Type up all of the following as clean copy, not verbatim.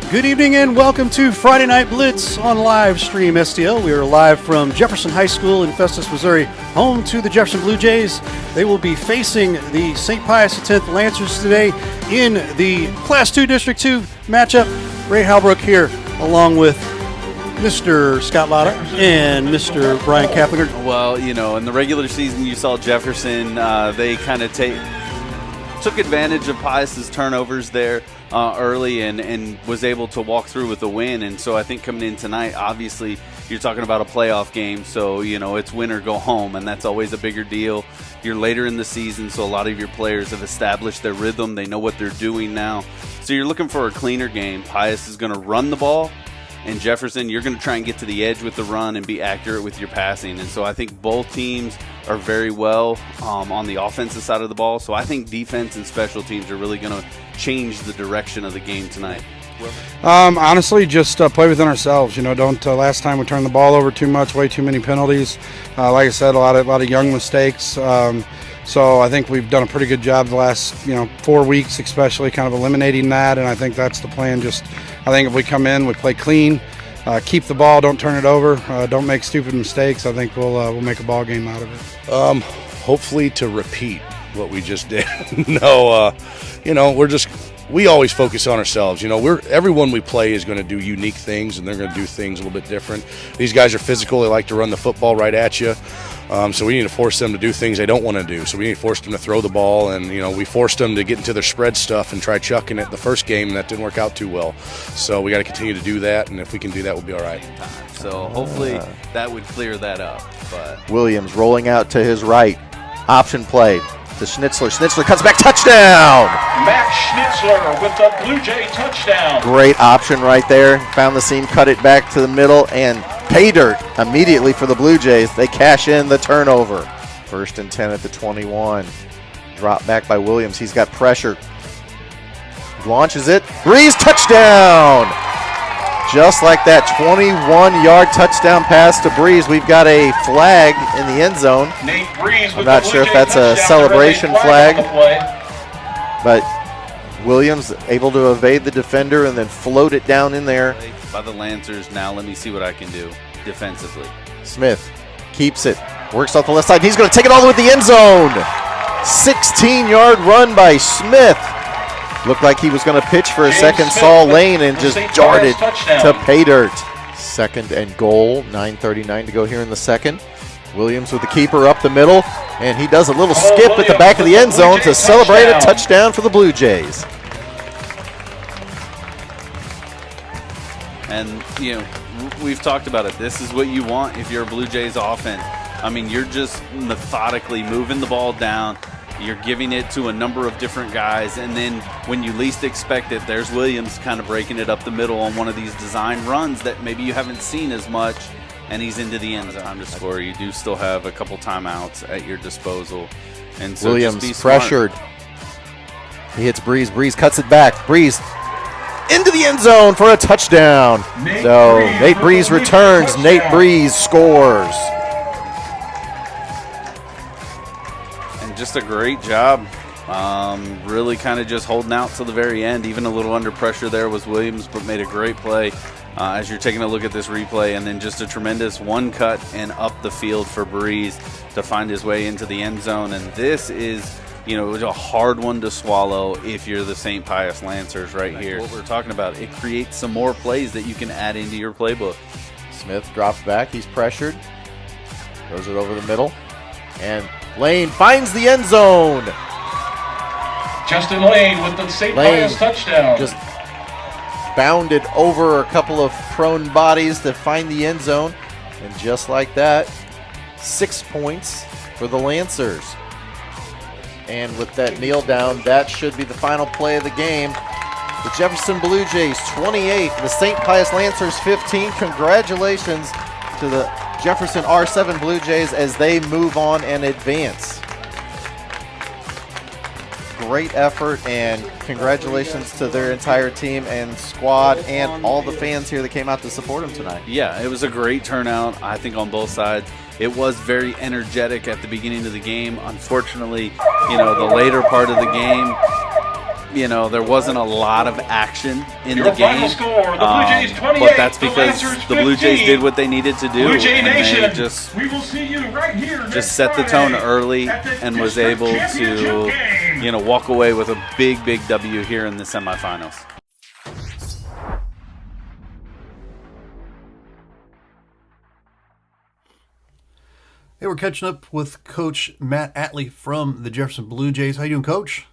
Good evening and welcome to Friday Night Blitz on live stream STL. We are live from Jefferson High School in Festus, Missouri, home to the Jefferson Blue Jays. They will be facing the St. Pius X Lancers today in the Class II District 2 matchup. Ray Halbrook here along with Mr. Scott Lotta and Mr. Brian Kaplinger. Well, you know, in the regular season you saw Jefferson, they kind of took advantage of Pius's turnovers there early and was able to walk through with a win. And so I think coming in tonight, obviously you're talking about a playoff game, so you know it's win or go home, and that's always a bigger deal. You're later in the season, so a lot of your players have established their rhythm. They know what they're doing now. So you're looking for a cleaner game. Pius is going to run the ball, and Jefferson, you're going to try and get to the edge with the run and be accurate with your passing. And so I think both teams are very well on the offensive side of the ball. So I think defense and special teams are really going to change the direction of the game tonight. Honestly, just play within ourselves. You know, don't. Last time we turned the ball over too much, way too many penalties. Like I said, a lot of young mistakes. So I think we've done a pretty good job the last 4 weeks, especially kind of eliminating that. And I think that's the plan. I think if we come in, we play clean, keep the ball, don't turn it over, don't make stupid mistakes. I think we'll make a ball game out of it. Hopefully to repeat what we just did. We always focus on ourselves. Everyone we play is going to do unique things, and they're going to do things a little bit different. These guys are physical. They like to run the football right at you. So we need to force them to do things they don't want to do. So we need to force them to throw the ball, and we forced them to get into their spread stuff and try chucking it the first game, and that didn't work out too well. So we got to continue to do that, and if we can do that, we'll be all right. So hopefully that would clear that up. But Williams rolling out to his right, option play to Schnitzler. Schnitzler cuts back, touchdown! Max Schnitzler with the Blue Jay touchdown. Great option right there. Found the seam, cut it back to the middle, and pay dirt immediately for the Blue Jays. They cash in the turnover. 1st and 10 at the 21. Drop back by Williams. He's got pressure. Launches it. Breeze, touchdown! Just like that 21-yard touchdown pass to Breeze, we've got a flag in the end zone. Nate Breeze with I'm not sure if that's a celebration flag, but Williams able to evade the defender and then float it down in there. by the Lancers. Now let me see what I can do defensively. Smith keeps it, works off the left side. He's going to take it all the way to the end zone. 16-yard run by Smith. Looked like he was going to pitch for a second, saw lane, and just darted to pay dirt. 2nd and goal, 9:39 to go here in the second. Williams with the keeper up the middle, and he does a little skip at the back of the end zone to celebrate a touchdown for the Blue Jays. And, we've talked about it. This is what you want if you're a Blue Jays offense. I mean, you're just methodically moving the ball down. You're giving it to a number of different guys, and then when you least expect it, there's Williams kind of breaking it up the middle on one of these design runs that maybe you haven't seen as much, and he's into the end zone. Time to score. You do still have a couple timeouts at your disposal. And so Williams just be smart. pressured. He hits Breeze. Breeze cuts it back. Breeze into the end zone for a touchdown. Nate Breeze returns. Touchdown. Nate Breeze scores. Just a great job. Really kind of just holding out till the very end. Even a little under pressure there was Williams, but made a great play as you're taking a look at this replay. And then just a tremendous one cut and up the field for Breeze to find his way into the end zone. And this is, it was a hard one to swallow if you're the St. Pius Lancers right here. What we're talking about, it creates some more plays that you can add into your playbook. Smith drops back. He's pressured. Throws it over the middle. And Lane finds the end zone. Justin Lane with the St. Pius touchdown. Just bounded over a couple of prone bodies to find the end zone. And just like that, 6 points for the Lancers. And with that kneel down, that should be the final play of the game. The Jefferson Blue Jays 28, the St. Pius Lancers 15. Congratulations to the Jefferson R7 Blue Jays as they move on and advance. Great effort, and congratulations to their entire team and squad and all the fans here that came out to support them tonight. Yeah, it was a great turnout, I think, on both sides. It was very energetic at the beginning of the game. Unfortunately, the later part of the game, there wasn't a lot of action in Your the game. final score, the Blue Jays 28, but that's the because Lancers the Blue Jays 15. did what they needed to do. Blue Jay and Nation, they just we will see you right here just set the tone early and was able to, walk away with a big W here in the semifinals. Hey, we're catching up with Coach Matt Atley from the Jefferson Blue Jays. How you doing, Coach?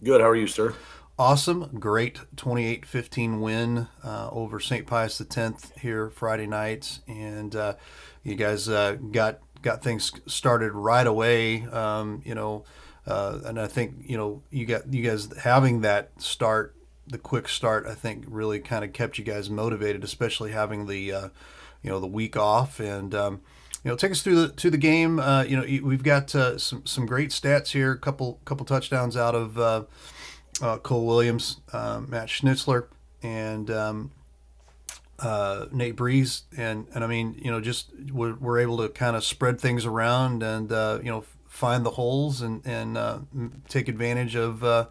Good. How are you, sir? Awesome. Great 28-15 win over St. Pius X here Friday night. And you guys got things started right away, and I think, you guys having that start, the quick start, I think really kind of kept you guys motivated, especially having the week off. And take us through the game. We've got some great stats here. Couple touchdowns out of Cole Williams, Matt Schnitzler, and Nate Breeze, and I mean, just we're able to kind of spread things around and find the holes and take advantage of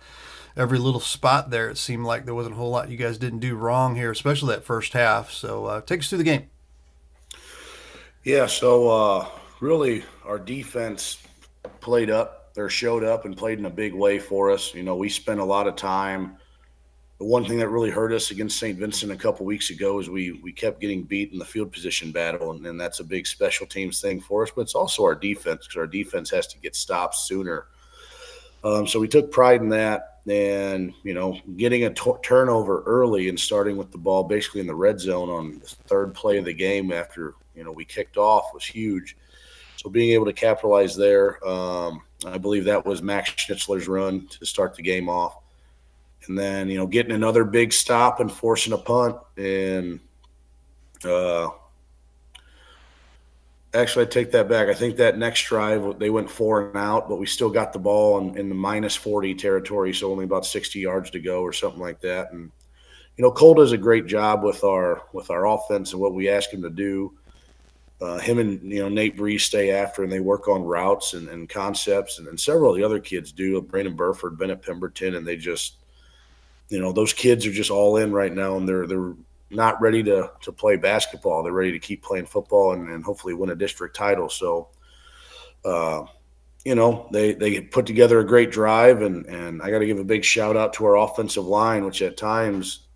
every little spot there. It seemed like there wasn't a whole lot you guys didn't do wrong here, especially that first half. So take us through the game. Yeah, so really our defense showed up and played in a big way for us. We spent a lot of time. The one thing that really hurt us against St. Vincent a couple weeks ago is we kept getting beat in the field position battle, and that's a big special teams thing for us. But it's also our defense, because our defense has to get stops sooner. So we took pride in that, and getting a turnover early and starting with the ball basically in the red zone on the third play of the game after we kicked off was huge. So being able to capitalize there, I believe that was Max Schnitzler's run to start the game off. And then, getting another big stop and forcing a punt. And actually, I take that back. I think that next drive, they went 4 and out, but we still got the ball in the minus 40 territory, so only about 60 yards to go or something like that. And, Cole does a great job with our offense and what we ask him to do. Him and Nate Breeze stay after, and they work on routes and concepts, and several of the other kids do. Brandon Burford, Bennett Pemberton, and they just those kids are just all in right now, and they're not ready to play basketball. They're ready to keep playing football and hopefully win a district title. So they put together a great drive, and I got to give a big shout out to our offensive line, which at times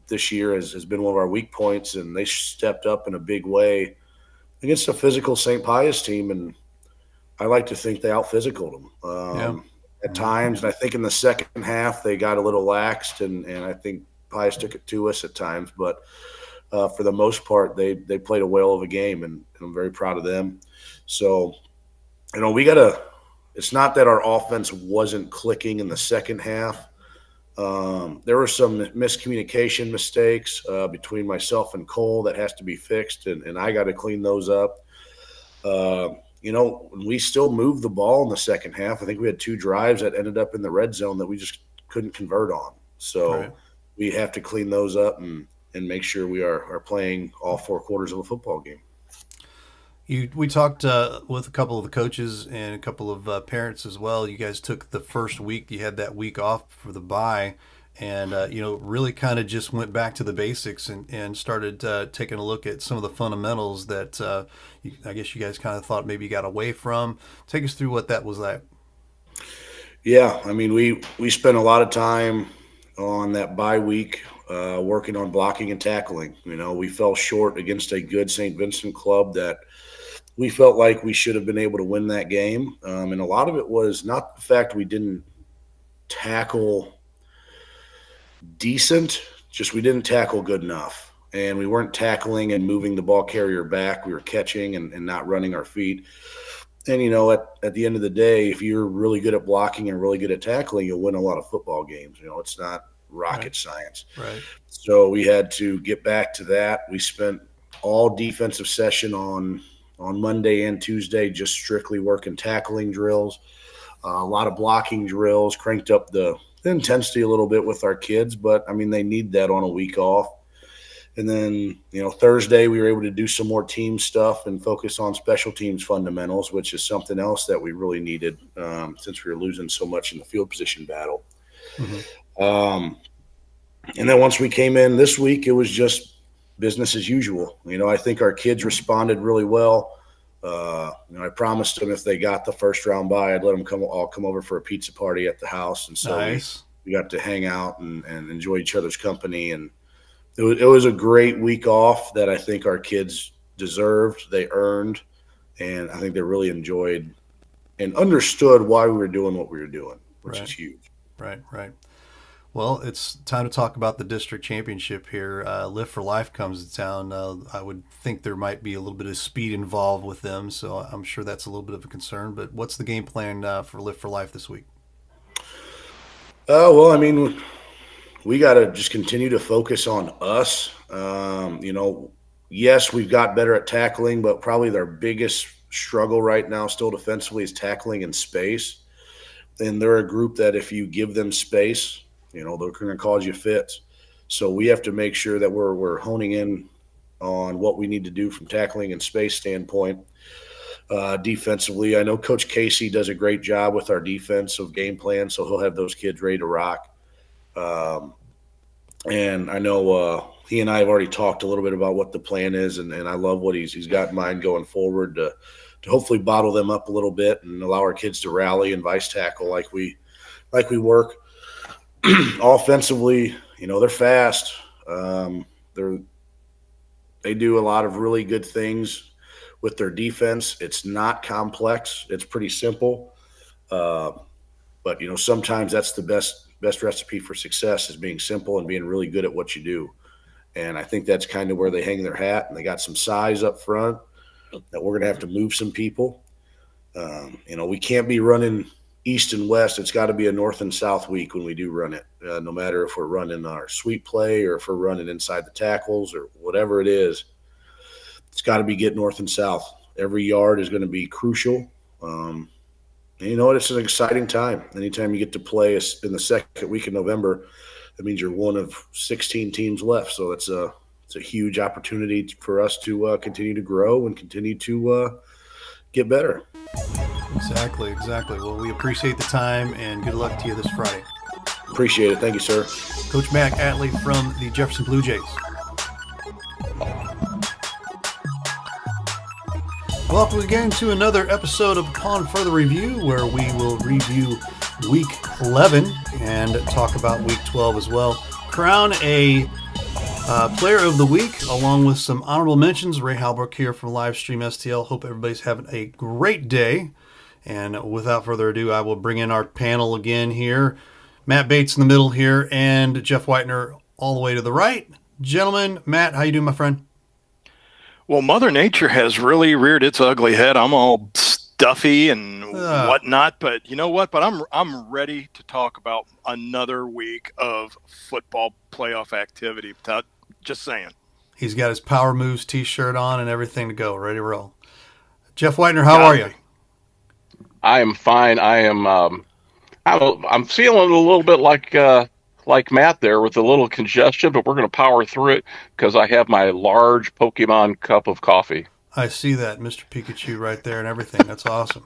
this year has been one of our weak points, and they stepped up in a big way against a physical St. Pius team, and I like to think they out-physicaled them at times. And I think in the second half they got a little laxed, and I think Pius took it to us at times. But for the most part, they played a whale of a game, and I'm very proud of them. So, it's not that our offense wasn't clicking in the second half. There were some miscommunication mistakes between myself and Cole that has to be fixed, and I got to clean those up. We still moved the ball in the second half. I think we had 2 drives that ended up in the red zone that we just couldn't convert on. So we have to clean those up and make sure we are playing all 4 quarters of a football game. We talked with a couple of the coaches and a couple of parents as well. You guys took the first week. You had that week off for the bye, and really kind of just went back to the basics and started taking a look at some of the fundamentals that I guess you guys kind of thought maybe you got away from. Take us through what that was like. Yeah, I mean, we spent a lot of time on that bye week working on blocking and tackling. We fell short against a good St. Vincent club that we felt like we should have been able to win that game. And a lot of it was not the fact we didn't tackle decent, just we didn't tackle good enough. And we weren't tackling and moving the ball carrier back. We were catching and not running our feet. And, at the end of the day, if you're really good at blocking and really good at tackling, you'll win a lot of football games. It's not rocket science. Right. So we had to get back to that. We spent all defensive session on Monday and Tuesday just strictly working tackling drills, a lot of blocking drills, cranked up the intensity a little bit with our kids, but, I mean, they need that on a week off. And then, Thursday we were able to do some more team stuff and focus on special teams fundamentals, which is something else that we really needed since we were losing so much in the field position battle. And then once we came in this week, it was just business as usual. I think our kids responded really well. I promised them if they got the first round bye, I'd let them all come over for a pizza party at the house. And so nice. we got to hang out and enjoy each other's company. And it was a great week off that I think our kids deserved, they earned, and I think they really enjoyed and understood why we were doing what we were doing, which is huge. Right. Well, it's time to talk about the district championship here. Lift for Life comes to town. I would think there might be a little bit of speed involved with them, so I'm sure that's a little bit of a concern. But what's the game plan for Lift for Life this week? Well, I mean, we got to just continue to focus on us. Yes, we've got better at tackling, but probably their biggest struggle right now still defensively is tackling in space. And they're a group that if you give them space, they're going to cause you fits. So we have to make sure that we're honing in on what we need to do from tackling and space standpoint. Defensively, I know Coach Casey does a great job with our defensive game plan, so he'll have those kids ready to rock. And I know he and I have already talked a little bit about what the plan is, and I love what he's got in mind going forward to hopefully bottle them up a little bit and allow our kids to rally and vice tackle like we work. Offensively, they're fast. They do a lot of really good things with their defense. It's not complex. It's pretty simple. But sometimes that's the best recipe for success is being simple and being really good at what you do. And I think that's kind of where they hang their hat, and they got some size up front that we're going to have to move some people. We can't be running east and west. It's got to be a north and south week when we do run it, no matter if we're running our sweep play or if we're running inside the tackles or whatever it is. It's got to be get north and south. Every yard is going to be crucial. And you know what? It's an exciting time. Anytime you get to play in the second week of November, that means you're one of 16 teams left. So it's a huge opportunity for us to continue to grow and continue to get better. Exactly. Well, we appreciate the time, and good luck to you this Friday. Appreciate it. Thank you, sir. Coach Mac Atley from the Jefferson Blue Jays. Welcome again to another episode of Upon Further Review, where we will review Week 11 and talk about Week 12 as well. Crown a Player of the Week, along with some honorable mentions. Ray Halbrook here from Livestream STL. Hope everybody's having a great day. And without further ado, I will bring in our panel again here. Matt Bates in the middle here, and Jeff Whitener all the way to the right. Gentlemen, Matt, how you doing, my friend? Well, Mother Nature has really reared its ugly head. I'm all stuffy and whatnot, but you know what? But I'm ready to talk about another week of football playoff activity. Just saying. He's got his Power Moves T-shirt on and everything to go, ready to roll. Jeff Whitener, how are you? I am fine. I'm feeling a little bit like Matt there with a little congestion, but we're going to power through it because I have my large Pokemon cup of coffee. I see that, Mr. Pikachu right there and everything. That's awesome.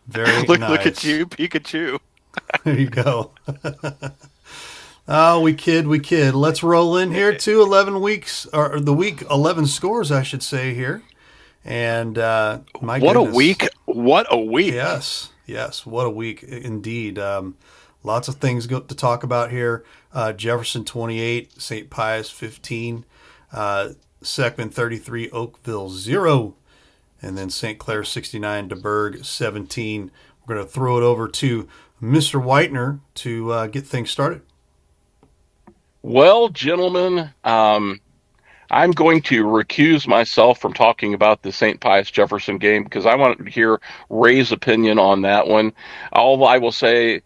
Very nice. Look at you, Pikachu. There you go. Oh, we kid. Let's roll in here to 11 weeks, or the week 11 scores, I should say here. And my what goodness. A week! What a week! Yes, what a week indeed. Lots of things to talk about here. Jefferson 28, St. Pius 15, Seckman 33, Oakville 0, and then St. Clair 69, DeBerg 17. We're going to throw it over to Mr. Whitener to get things started. Well, gentlemen, I'm going to recuse myself from talking about the St. Pius Jefferson game because I want to hear Ray's opinion on that one. All I will say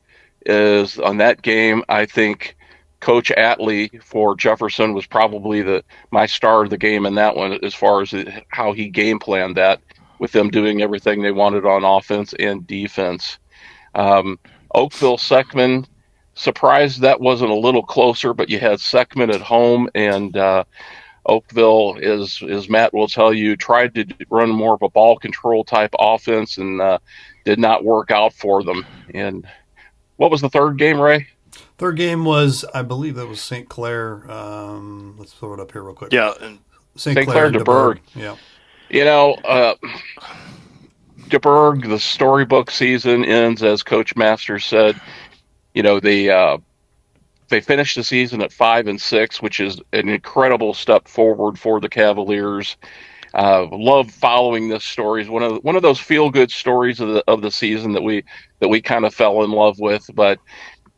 is on that game, I think Coach Atley for Jefferson was probably my star of the game in that one as far as how he game planned that with them doing everything they wanted on offense and defense. Oakville Seckman, surprised that wasn't a little closer, but you had Seckman at home, and Oakville, as Matt will tell you, tried to run more of a ball control type offense and did not work out for them. And what was the third game, Ray? Third game was, I believe that was St. Clair. Let's throw it up here real quick. Yeah, and St. Clair and DeBerg. Yeah. DeBerg, the storybook season ends, as Coach Masters said. They finished the season at 5-6, which is an incredible step forward for the Cavaliers. Love following this story. It's one of those feel good stories of the season that we kind of fell in love with. But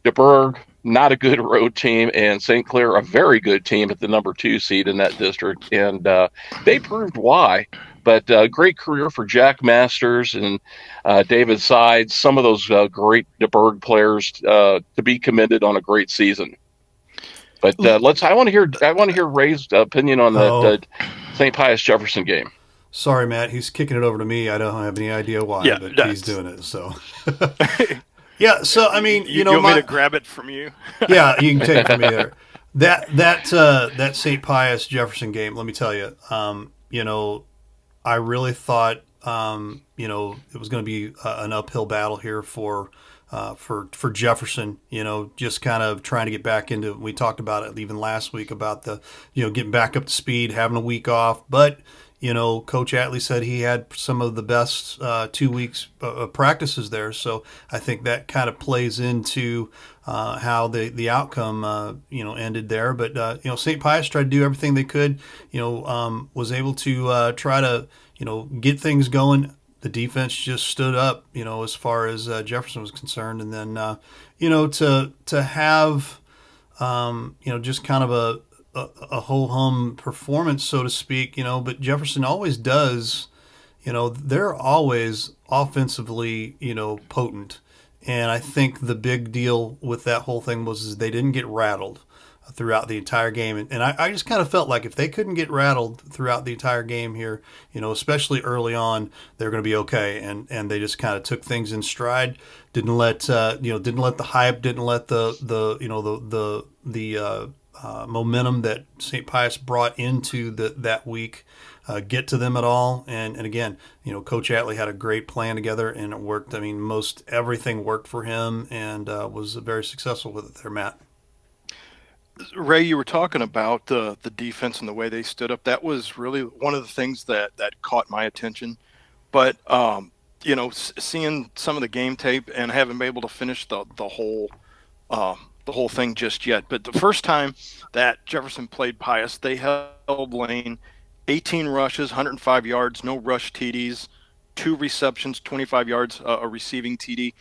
DeBerg, not a good road team, and St. Clair, a very good team at the number 2 seed in that district, and they proved why. But great career for Jack Masters and David Sides, some of those great DeBerg players to be commended on a great season. But I want to hear Ray's opinion on that St. Pius Jefferson game. Sorry, Matt. He's kicking it over to me. I don't have any idea why, but he's doing it. So. Yeah, so I mean, you want me to grab it from you? Yeah, you can take it from me there. That St. Pius Jefferson game, let me tell you, I really thought, it was going to be an uphill battle here for Jefferson. Just kind of trying to get back into. We talked about it even last week about the, getting back up to speed, having a week off, but. Coach Atley said he had some of the best 2 weeks of practices there. So I think that kind of plays into how the outcome, ended there. But, St. Pius tried to do everything they could, was able to try to, get things going. The defense just stood up, as far as Jefferson was concerned. And then, to have, just kind of a ho-hum performance, so to speak, but Jefferson always does, they're always offensively, potent. And I think the big deal with that whole thing was they didn't get rattled throughout the entire game. And I just kind of felt like if they couldn't get rattled throughout the entire game here, especially early on, they're going to be okay. And they just kind of took things in stride. Didn't let the hype, didn't let the momentum that St. Pius brought into that week get to them at all. And again, Coach Atley had a great plan together, and it worked. I mean, most everything worked for him, and was very successful with it there, Matt. Ray, you were talking about the defense and the way they stood up. That was really one of the things that caught my attention. But seeing some of the game tape and haven't been able to finish the whole thing just yet. But the first time that Jefferson played Pius, they held Lane 18 rushes, 105 yards, no rush TDs, 2 receptions, 25 yards, a receiving TD.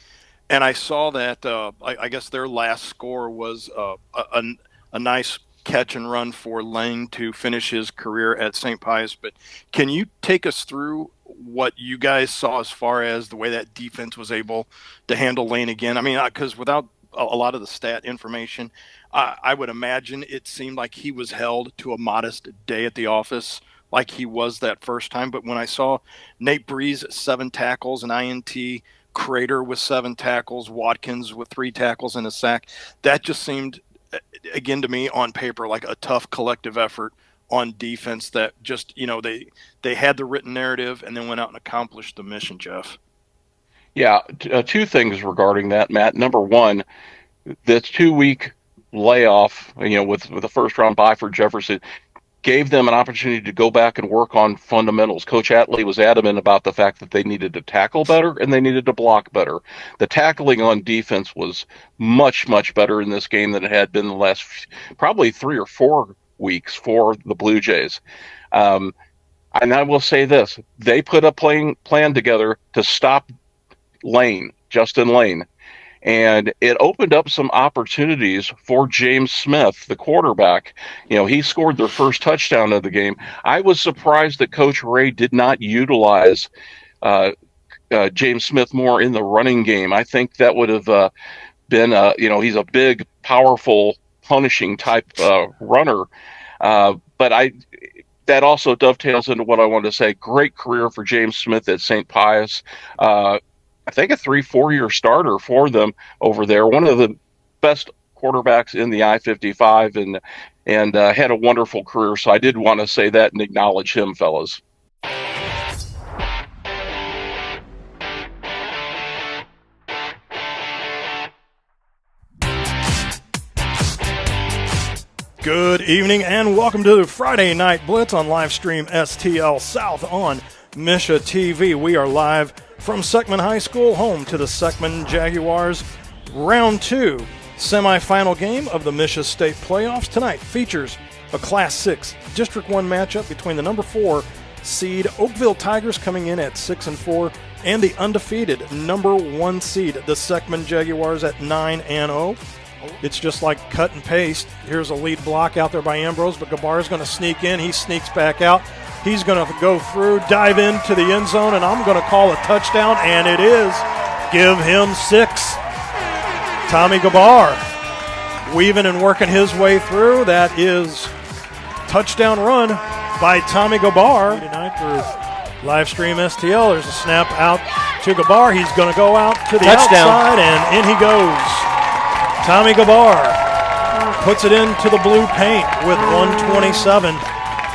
And I saw that I guess their last score was a nice catch and run for Lane to finish his career at St. Pius. But can you take us through what you guys saw as far as the way that defense was able to handle Lane again? I mean, because without a lot of the stat information, I would imagine it seemed like he was held to a modest day at the office like he was that first time. But when I saw Nate Breeze 7 tackles, an INT, Crater with 7 tackles, Watkins with 3 tackles and a sack, that just seemed, again, to me on paper, like a tough collective effort on defense that just, they had the written narrative and then went out and accomplished the mission, Jeff. Yeah, 2 things regarding that, Matt. Number one, this 2-week layoff, with the first round bye for Jefferson, gave them an opportunity to go back and work on fundamentals. Coach Atley was adamant about the fact that they needed to tackle better and they needed to block better. The tackling on defense was much, much better in this game than it had been the last probably 3 or 4 weeks for the Blue Jays. And I will say this, they put a plan together to stop Justin Lane. And it opened up some opportunities for James Smith, the quarterback. He scored their first touchdown of the game. I was surprised that Coach Ray did not utilize James Smith more in the running game. I think that would have been, he's a big, powerful, punishing type runner. But that also dovetails into what I wanted to say. Great career for James Smith at St. Pius. I think a 3-4 year starter for them over there. One of the best quarterbacks in the I-55 and had a wonderful career. So I did want to say that and acknowledge him, fellas. Good evening and welcome to the Friday Night Blitz on live stream STL South on Misha TV. We are live from Seckman High School, home to the Seckman Jaguars. Round 2 semifinal game of the Misha State playoffs tonight features a Class 6 District 1 matchup between the number 4 seed Oakville Tigers coming in at 6-4 and the undefeated number 1 seed the Seckman Jaguars at 9-0. It's just like cut and paste. Here's a lead block out there by Ambrose, but Gabar is going to sneak in. He sneaks back out. He's going to go through, dive into the end zone, and I'm going to call a touchdown, and it is. Give him 6. Tommy Gabar weaving and working his way through. That is touchdown run by Tommy Gabar. Tonight through live stream STL, there's a snap out to Gabar. He's going to go out to the outside, and in he goes. Tommy Gabar puts it into the blue paint with 1:27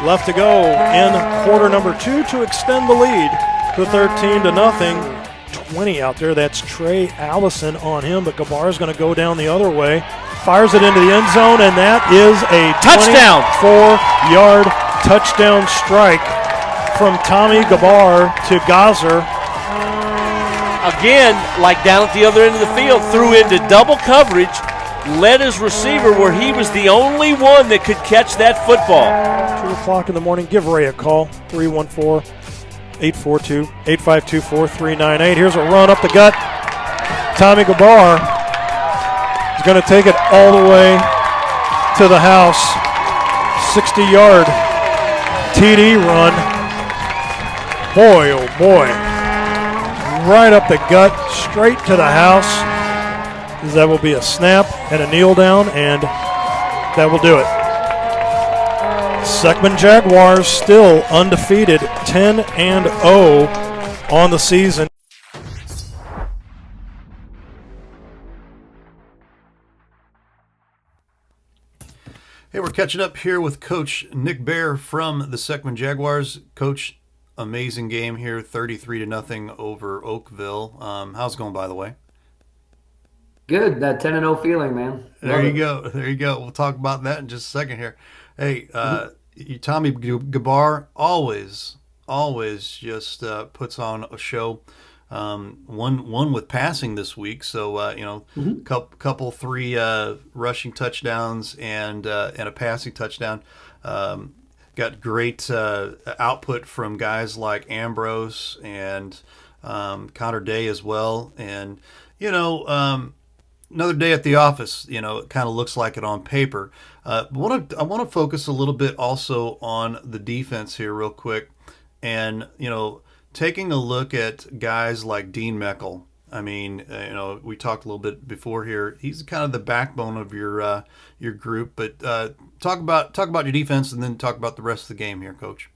left to go in quarter number 2 to extend the lead to 13-0. 20 out there. That's Trey Allison on him, but Gabar is going to go down the other way. Fires it into the end zone, and that is a touchdown. 24-yard touchdown strike from Tommy Gabar to Gazer. Again, like down at the other end of the field, threw into double coverage, led his receiver where he was the only one that could catch that football. 2 o'clock in the morning, give Ray a call, 314-842-8524-398. Here's a run up the gut. Tommy Gabar is going to take it all the way to the house. 60-yard TD run. Boy, oh boy. Right up the gut, straight to the house. That will be a snap and a kneel down, and that will do it. Seckman Jaguars still undefeated, 10-0 on the season. Hey, we're catching up here with Coach Nick Baer from the Seckman Jaguars. Coach, amazing game here, 33-0 over Oakville. How's it going, by the way? Good, that 10-0 feeling, man. There you go. We'll talk about that in just a second here. Hey, Tommy Gabar always just puts on a show. One with passing this week, so couple 3 rushing touchdowns and a passing touchdown. Got great output from guys like Ambrose and Connor Day as well. And, another day at the office, it kind of looks like it on paper. I want to focus a little bit also on the defense here real quick. And, taking a look at guys like Dean Moeckel. I mean, we talked a little bit before here. He's kind of the backbone of your group. But talk about your defense, and then talk about the rest of the game here, Coach.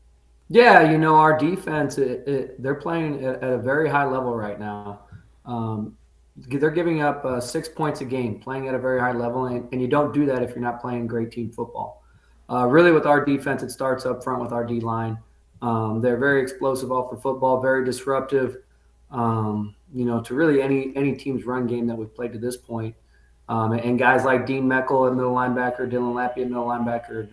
Yeah, our defense, they're playing at a very high level right now. They're giving up 6 points a game, playing at a very high level, and you don't do that if you're not playing great team football. Really, with our defense, it starts up front with our D-line. They're very explosive off the football, very disruptive. To really any team's run game that we've played to this point. And guys like Dean Moeckel at middle linebacker, Dylan Lappy at middle linebacker,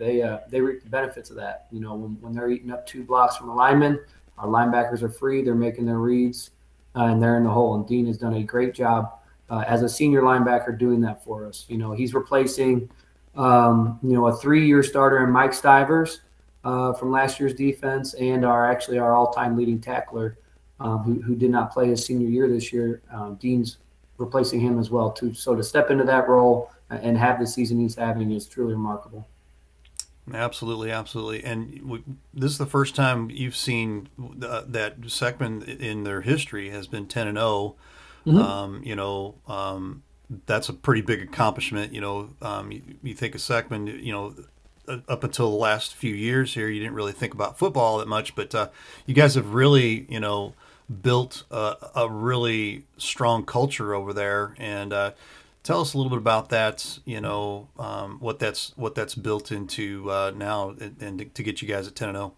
they reap the benefits of that. When they're eating up 2 blocks from a lineman, our linebackers are free, they're making their reads, and they're in the hole. And Dean has done a great job as a senior linebacker doing that for us. He's replacing, a 3-year starter in Mike Stivers from last year's defense, and our all-time leading tackler, who did not play his senior year this year. Dean's replacing him as well, too. So to step into that role and have the season he's having is truly remarkable. Absolutely. And this is the first time you've seen that Seckman in their history has been 10-0. That's a pretty big accomplishment. You think of Seckman, up until the last few years here, you didn't really think about football that much, but you guys have really, built a really strong culture over there. And tell us a little bit about that, what that's built into now and to get you guys at 10-0.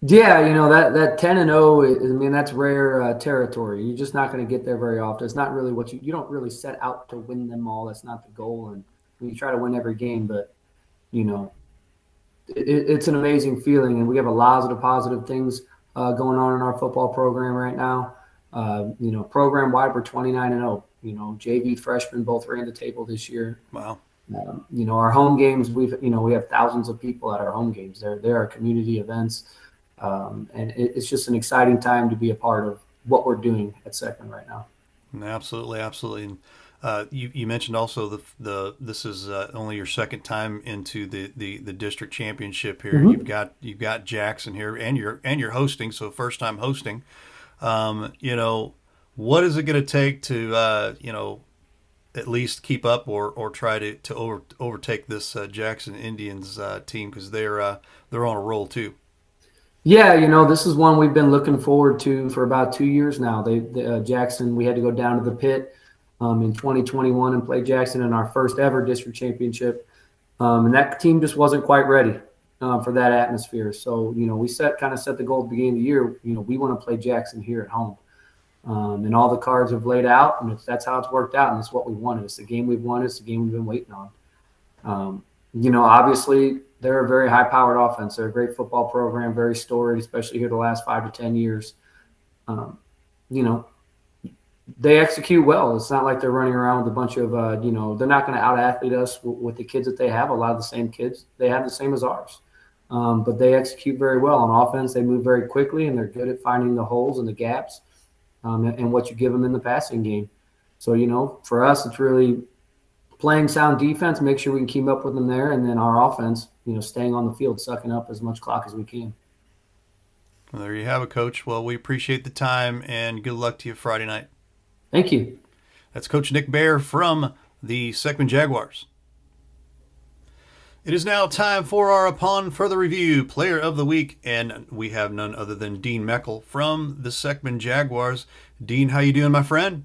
Yeah, that 10-0, that's rare territory. You're just not going to get there very often. It's not really what you don't really set out to win them all. That's not the goal. And you try to win every game, but it's an amazing feeling, and we have a lot of positive things going on in our football program right now. Program wide, we're 29-0. JV freshmen both ran the table this year. Wow. Our home games, we have thousands of people at our home games. There are community events, and it's just an exciting time to be a part of what we're doing at Seckman right now. Absolutely, absolutely. And you mentioned also this is only your second time into the district championship here. Mm-hmm. You've got Jackson here, and you're hosting, so first time hosting. What is it going to take to at least keep up or try to overtake this Jackson Indians team, because they're on a roll too. Yeah, this is one we've been looking forward to for about 2 years now. Jackson, we had to go down to the pit in 2021 and play Jackson in our first ever district championship, and that team just wasn't quite ready for that atmosphere. So we set the goal at the beginning of the year. We want to play Jackson here at home. And all the cards have laid out, and that's how it's worked out, and it's what we wanted. It's the game we've wanted. It's the game we've been waiting on. Obviously, they're a very high-powered offense. They're a great football program, very storied, especially here the last 5 to 10 years. They execute well. It's not like they're running around with a bunch of, they're not going to out-athlete us with the kids that they have. A lot of the same kids they have the same as ours. But they execute very well on offense. They move very quickly, and they're good at finding the holes and the gaps. And what you give them in the passing game. So, for us, it's really playing sound defense, make sure we can keep up with them there, and then our offense, staying on the field, sucking up as much clock as we can. Well, there you have it, Coach. Well, we appreciate the time, and good luck to you Friday night. Thank you. That's Coach Nick Baer from the Seckman Jaguars. It is now time for our Upon Further Review Player of the Week, and we have none other than Dean Moeckel from the Seckman Jaguars. Dean, how you doing, my friend?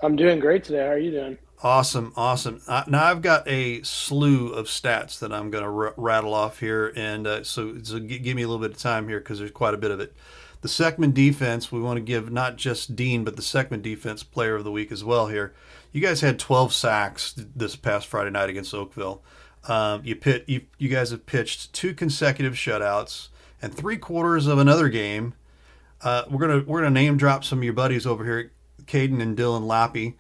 I'm doing great today. How are you doing? Awesome. Now I've got a slew of stats that I'm going to rattle off here, and so give me a little bit of time here because there's quite a bit of it. The Seckman defense, we want to give not just Dean, but the Seckman defense Player of the Week as well here. You guys had 12 sacks this past Friday night against Oakville. You guys have pitched 2 consecutive shutouts and 3/4 of another game. We're gonna name drop some of your buddies over here, Caden and Dylan Lappy.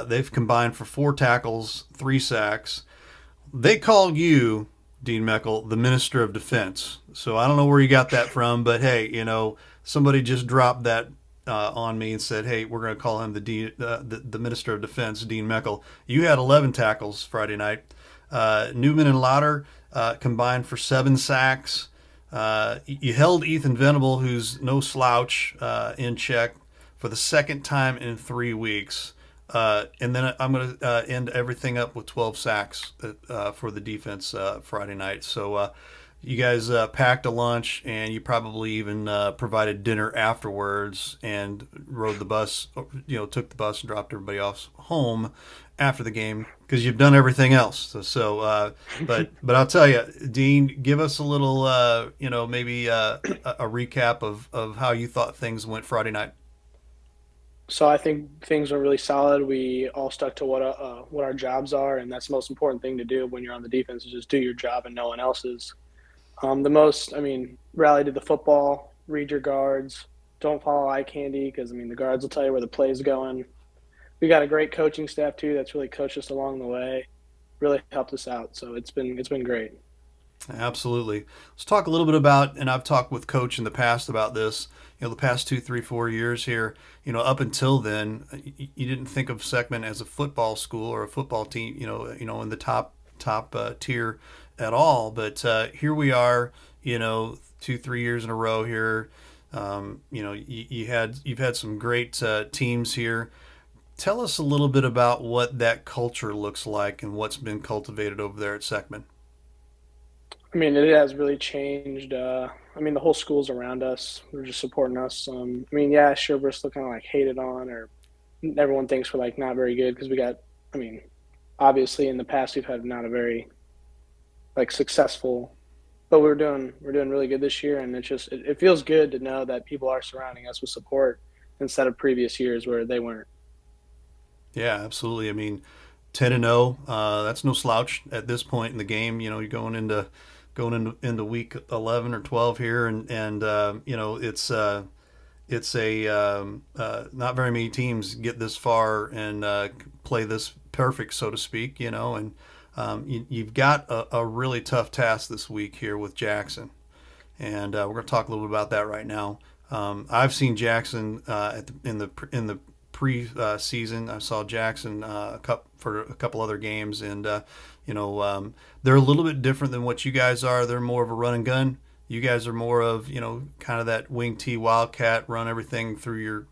They've combined for 4 tackles, 3 sacks. They call you, Dean Moeckel, the Minister of Defense. So I don't know where you got that from, but hey, somebody just dropped that on me and said, hey, we're going to call him the Minister of Defense, Dean Moeckel. You had 11 tackles Friday night. Newman and Lauder combined for 7 sacks. You held Ethan Venable, who's no slouch, in check for the second time in 3 weeks. And then I'm going to end everything up with 12 sacks for the defense Friday night. So you guys packed a lunch, and you probably even provided dinner afterwards and rode the bus, took the bus and dropped everybody off home after the game because you've done everything else. But I'll tell you, Dean, give us a little, maybe a recap of how you thought things went Friday night. So I think things were really solid. We all stuck to what our jobs are, and that's the most important thing to do when you're on the defense is just do your job and no one else's. Rally to the football, read your guards, don't follow eye candy because, the guards will tell you where the play's going. We got a great coaching staff, too, that's really coached us along the way, really helped us out. So it's been great. Absolutely. Let's talk a little bit about, and I've talked with Coach in the past about this, the past 2, 3, 4 years here, up until then, you didn't think of Seckman as a football school or a football team, in the top tier at all. But here we are, 2, 3 years in a row here. You've had some great teams here. Tell us a little bit about what that culture looks like and what's been cultivated over there at Seckman. It has really changed. The whole school's around us. They're just supporting us. Sure, we're still kind of hated on, or everyone thinks we're not very good because we got. Obviously in the past we've had not a very successful, but we're doing really good this year, and it feels good to know that people are surrounding us with support instead of previous years where they weren't. Yeah, absolutely. 10-0, that's no slouch at this point in the game. You're going into going into week 11 or 12 here, and it's not very many teams get this far and play this perfect, so to speak, and you've got a really tough task this week here with Jackson, and we're going to talk a little bit about that right now. I've seen Jackson in the pre-season. I saw Jackson for a couple other games, and they're a little bit different than what you guys are. They're more of a run and gun. You guys are more of, kind of that wing T wildcat, run everything through your,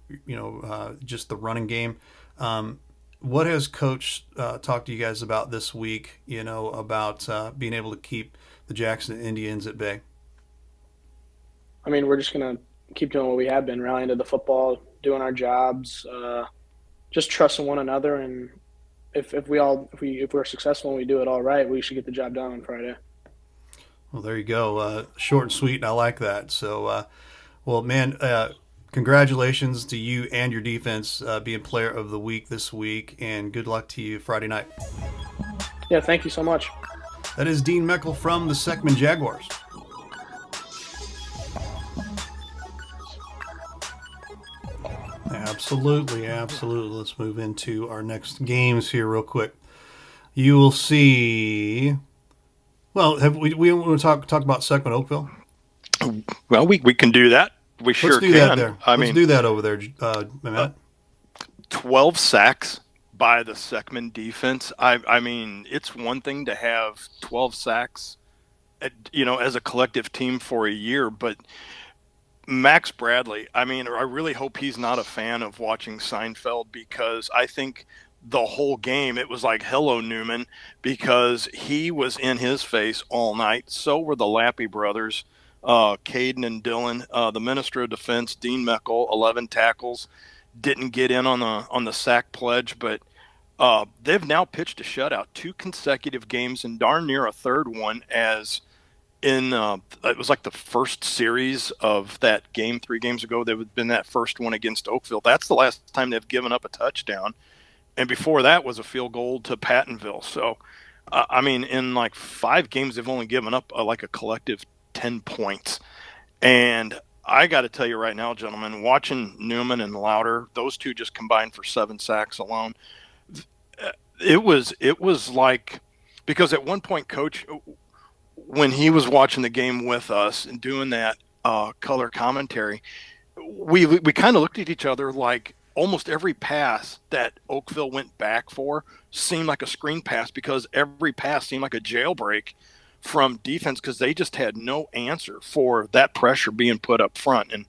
just the running game. What has Coach talked to you guys about this week, about being able to keep the Jackson Indians at bay? I mean, we're just going to keep doing what we have been, rallying to the football, doing our jobs, just trusting one another. And if we're successful and we do it all right, we should get the job done on Friday. Well, there you go. Short and sweet, and I like that. So, well, man, congratulations to you and your defense being player of the week this week, and good luck to you Friday night. Yeah, thank you so much. That is Dean Moeckel from the Seckman Jaguars. Absolutely. Let's move into our next games here real quick. You will see. Well, we want to talk about Seckman Oakville? Well, we can do that. Let's do that there. Let's do that over there, Matt. 12 sacks by the Seckman defense. I mean, it's one thing to have 12 sacks, as a collective team for a year, but Max Bradley, I mean, I really hope he's not a fan of watching Seinfeld, because I think the whole game it was like, hello, Newman, because he was in his face all night. So were the Lappy brothers, Caden and Dylan. The Minister of Defense, Dean Moeckel, 11 tackles, didn't get in on the sack pledge, but they've now pitched a shutout 2 consecutive games and darn near a third one, as in it was like the first series of that game 3 games ago. There had been that first one against Oakville. That's the last time they've given up a touchdown. And before that was a field goal to Pattonville. So, I mean, in like 5 games, they've only given up like a collective 10 points. And I got to tell you right now, gentlemen, watching Newman and Louder, those 2 just combined for 7 sacks alone. It was like, because at one point, Coach, when he was watching the game with us and doing that color commentary, we kind of looked at each other like, almost every pass that Oakville went back for seemed like a screen pass, because every pass seemed like a jailbreak from defense, because they just had no answer for that pressure being put up front. And,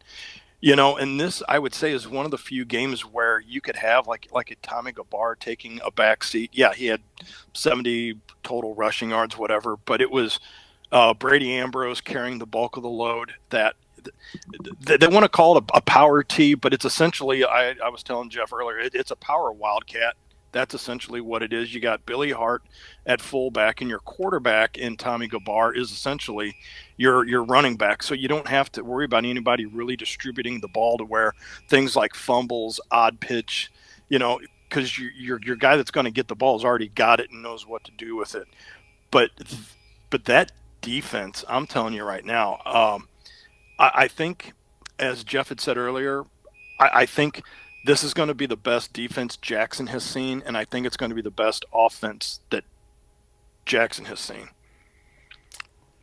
and this, I would say, is one of the few games where you could have like a Tommy Gabar taking a back seat. Yeah, he had 70 total rushing yards, whatever, but it was Brady Ambrose carrying the bulk of the load. That they want to call it a power T, but it's essentially, I was telling Jeff earlier, it's a power wildcat. That's essentially what it is. You got Billy Hart at fullback, and your quarterback in Tommy Gabar is essentially your running back. So you don't have to worry about anybody really distributing the ball to where things like fumbles, odd pitch, because your guy that's going to get the ball has already got it and knows what to do with it. But that defense, I'm telling you right now, I think, as Jeff had said earlier, I think this is going to be the best defense Jackson has seen, and I think it's going to be the best offense that Jackson has seen.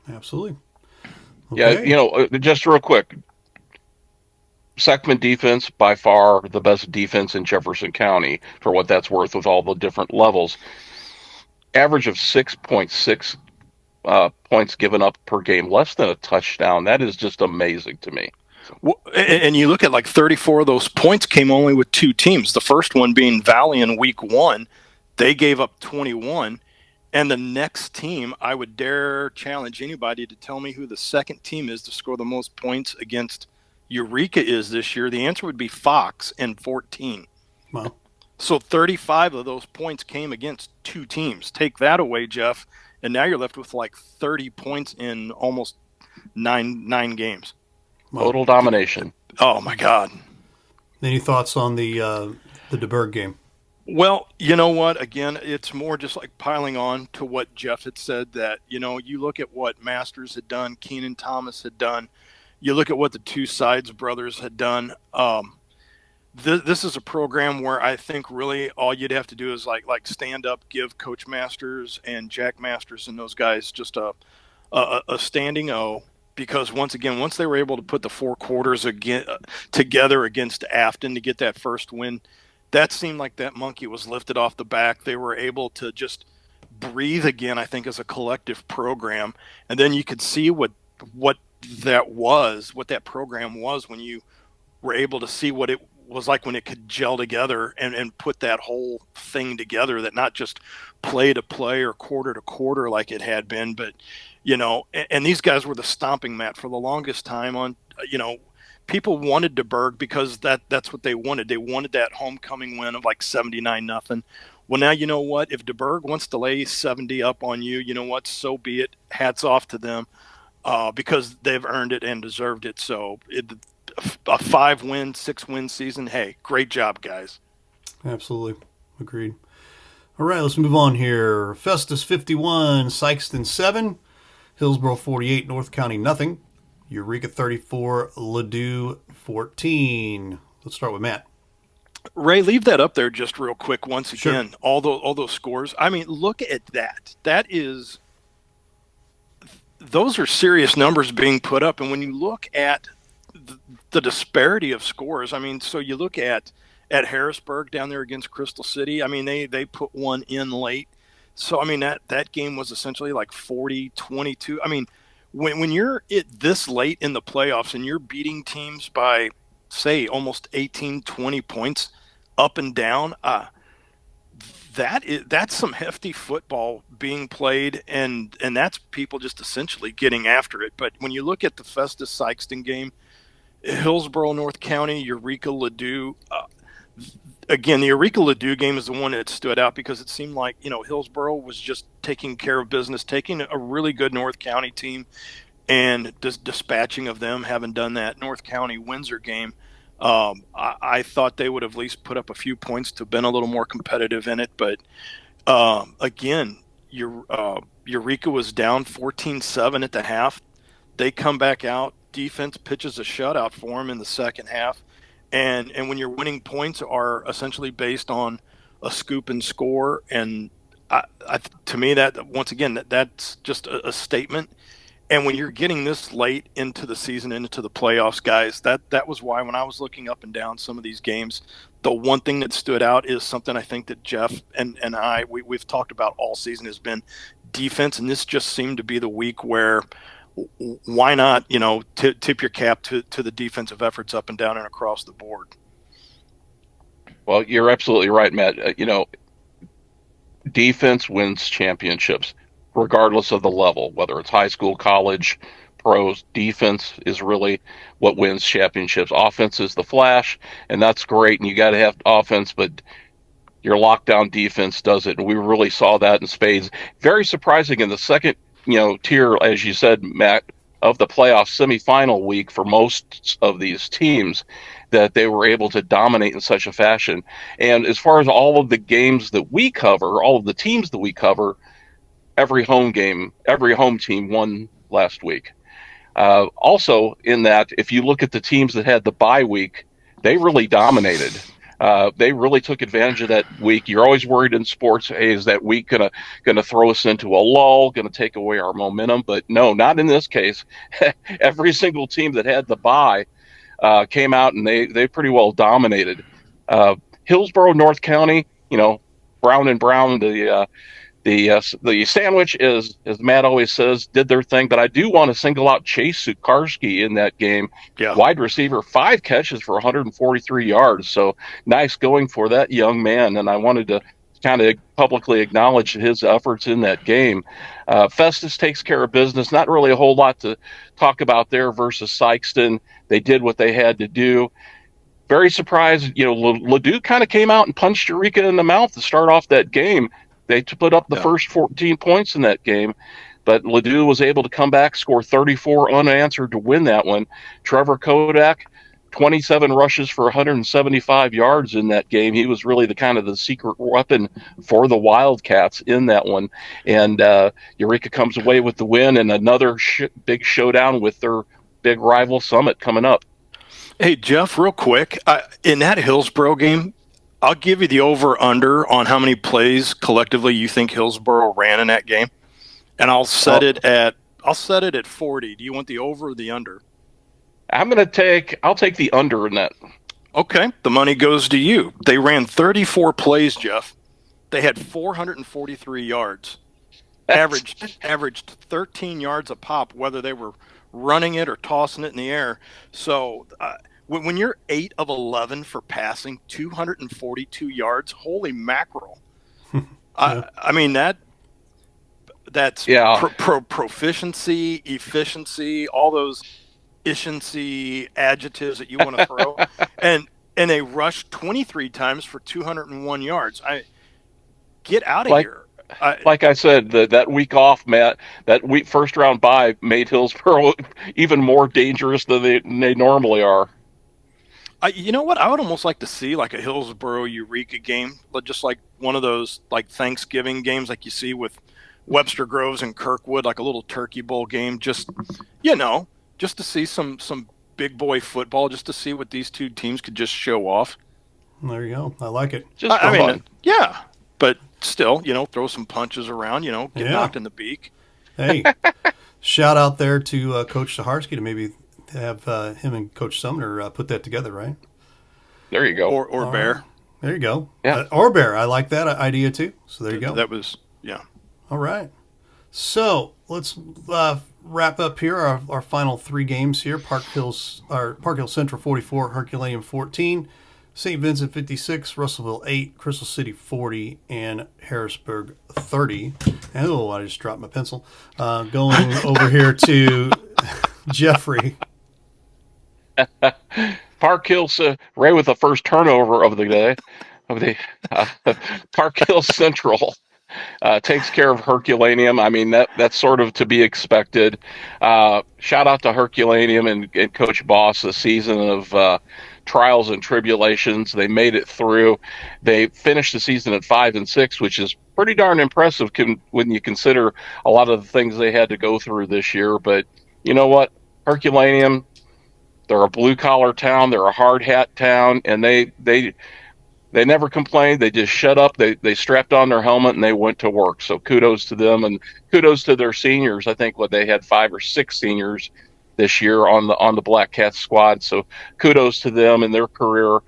Absolutely. Okay. Yeah, just real quick, Seckman defense, by far the best defense in Jefferson County, for what that's worth, with all the different levels. Average of 6.6 points given up per game, less than a touchdown. That is just amazing to me. Well, and you look at like 34 of those points came only with 2 teams. The first one being Valley in week 1. They gave up 21. And the next team, I would dare challenge anybody to tell me who the second team is to score the most points against Eureka is this year. The answer would be Fox and 14. Wow. So 35 of those points came against 2 teams. Take that away, Jeff, and now you're left with like 30 points in almost nine games. Total domination. Oh my God. Any thoughts on the DeBerg game? Well, you know what? Again, it's more just like piling on to what Jeff had said that, you look at what Masters had done, Keenan Thomas had done, you look at what the two Sides brothers had done. This is a program where I think really all you'd have to do is like stand up, give Coach Masters and Jack Masters and those guys just a standing O, because once they were able to put the four quarters again together against Afton to get that first win, that seemed like that monkey was lifted off the back. They were able to just breathe again, I think, as a collective program. And then you could see what what that program was when you were able to see what it was like when it could gel together and put that whole thing together, that not just play to play or quarter to quarter like it had been, but and these guys were the stomping mat for the longest time on, people wanted DeBerg because that's what they wanted. They wanted that homecoming win of like 79-0. Well, now you know what? If DeBerg wants to lay 70 up on you, you know what? So be it. Hats off to them, because they've earned it and deserved it. So a 5-win, 6-win season. Hey, great job, guys. Absolutely. Agreed. All right, let's move on here. Festus 51, Sykeston 7, Hillsboro 48, North County nothing. Eureka 34, Ladue 14. Let's start with Matt. Ray, leave that up there just real quick once again. Sure. All those scores. I mean, look at that. Those are serious numbers being put up. And when you look at the disparity of scores, I mean, so you look at Harrisburg down there against Crystal City. I mean, they put one in late. So, I mean, that game was essentially like 40-22. I mean, when you're this late in the playoffs and you're beating teams by, say, almost 18, 20 points up and down, that's some hefty football being played, and that's people just essentially getting after it. But when you look at the Festus Sykeston game, Hillsboro, North County, Eureka, Ladue, again, the Eureka Ladue game is the one that stood out because it seemed like, Hillsboro was just taking care of business, taking a really good North County team and dispatching of them, having done that North County Windsor game. I thought they would have at least put up a few points to have been a little more competitive in it. But again, Eureka was down 14-7 at the half. They come back out. Defense pitches a shutout for them in the second half. And when your winning points are essentially based on a scoop and score, and to me, that once again, that's just a statement. And when you're getting this late into the season, into the playoffs, guys, that was why when I was looking up and down some of these games, the one thing that stood out is something I think that Jeff and we've talked about all season has been defense. And this just seemed to be the week where why not, tip your cap to the defensive efforts up and down and across the board. Well, you're absolutely right, Matt. Defense wins championships, regardless of the level, whether it's high school, college, pros. Defense is really what wins championships. Offense is the flash, and that's great, and you got to have offense, but your lockdown defense does it, and we really saw that in spades. Very surprising in the second tier, as you said, Matt, of the playoff semifinal week for most of these teams, that they were able to dominate in such a fashion. And as far as all of the games that we cover, all of the teams that we cover, every home team won last week. Also, in that, if you look at the teams that had the bye week, they really dominated. They really took advantage of that week. You're always worried in sports, hey, is that week gonna throw us into a lull, gonna take away our momentum? But no, not in this case. Every single team that had the bye came out and they pretty well dominated. Hillsboro, North County, Brown and Brown, the sandwich is, as Matt always says, did their thing. But I do want to single out Chase Sukarski in that game. Yeah. Wide receiver, 5 catches for 143 yards. So nice going for that young man. And I wanted to kind of publicly acknowledge his efforts in that game. Festus takes care of business. Not really a whole lot to talk about there versus Sykeston. They did what they had to do. Very surprised, Ladue kind of came out and punched Eureka in the mouth to start off that game. They put up the first 14 points in that game, but Ladue was able to come back, score 34 unanswered to win that one. Trevor Kodak, 27 rushes for 175 yards in that game. He was really the secret weapon for the Wildcats in that one. And Eureka comes away with the win and another big showdown with their big rival Summit coming up. Hey, Jeff, real quick, in that Hillsboro game, I'll give you the over-under on how many plays collectively you think Hillsboro ran in that game, and I'll set it at 40. Do you want the over or the under? I'll take the under in that. Okay, the money goes to you. They ran 34 plays, Jeff. They had 443 yards. Averaged 13 yards a pop, whether they were running it or tossing it in the air. So when you're 8 of 11 for passing, 242 yards, holy mackerel. I mean, that's proficiency, efficiency, all those efficiency adjectives that you want to throw. and they rushed 23 times for 201 yards. Get out of here. Like I said, that week off, Matt, first round bye made Hillsboro even more dangerous than they normally are. You know what? I would almost like to see like a Hillsboro Eureka game, just like one of those like Thanksgiving games like you see with Webster Groves and Kirkwood, like a little turkey bowl game. Just to see some big boy football, just to see what these two teams could just show off. There you go. I like it. Yeah, but still, throw some punches around, get knocked in the beak. Hey, shout out there to Coach Saharsky to maybe have him and Coach Sumner put that together, right? There you go. Or Baer. There you go. Yeah. Or Baer. I like that idea too. So there you go. That was, yeah. All right. So let's wrap up here our final 3 games here. Park Hill Central 44, Herculaneum 14, St. Vincent 56, Russellville 8, Crystal City 40, and Harrisburg 30. Oh, I just dropped my pencil. Going over here to Jeffrey. Park Hill, Ray with the first turnover of the day Park Hill Central takes care of Herculaneum. I mean, that's sort of to be expected. Shout out to Herculaneum and Coach Boss, a season of trials and tribulations. They made it through. They finished the season at 5-6, which is pretty darn impressive when you consider a lot of the things they had to go through this year. But you know what? Herculaneum, they're a blue-collar town. They're a hard-hat town, and they never complained. They just shut up. They strapped on their helmet, and they went to work. So kudos to them, and kudos to their seniors. I think they had 5 or 6 seniors this year on the Black Cats squad. So kudos to them and their career.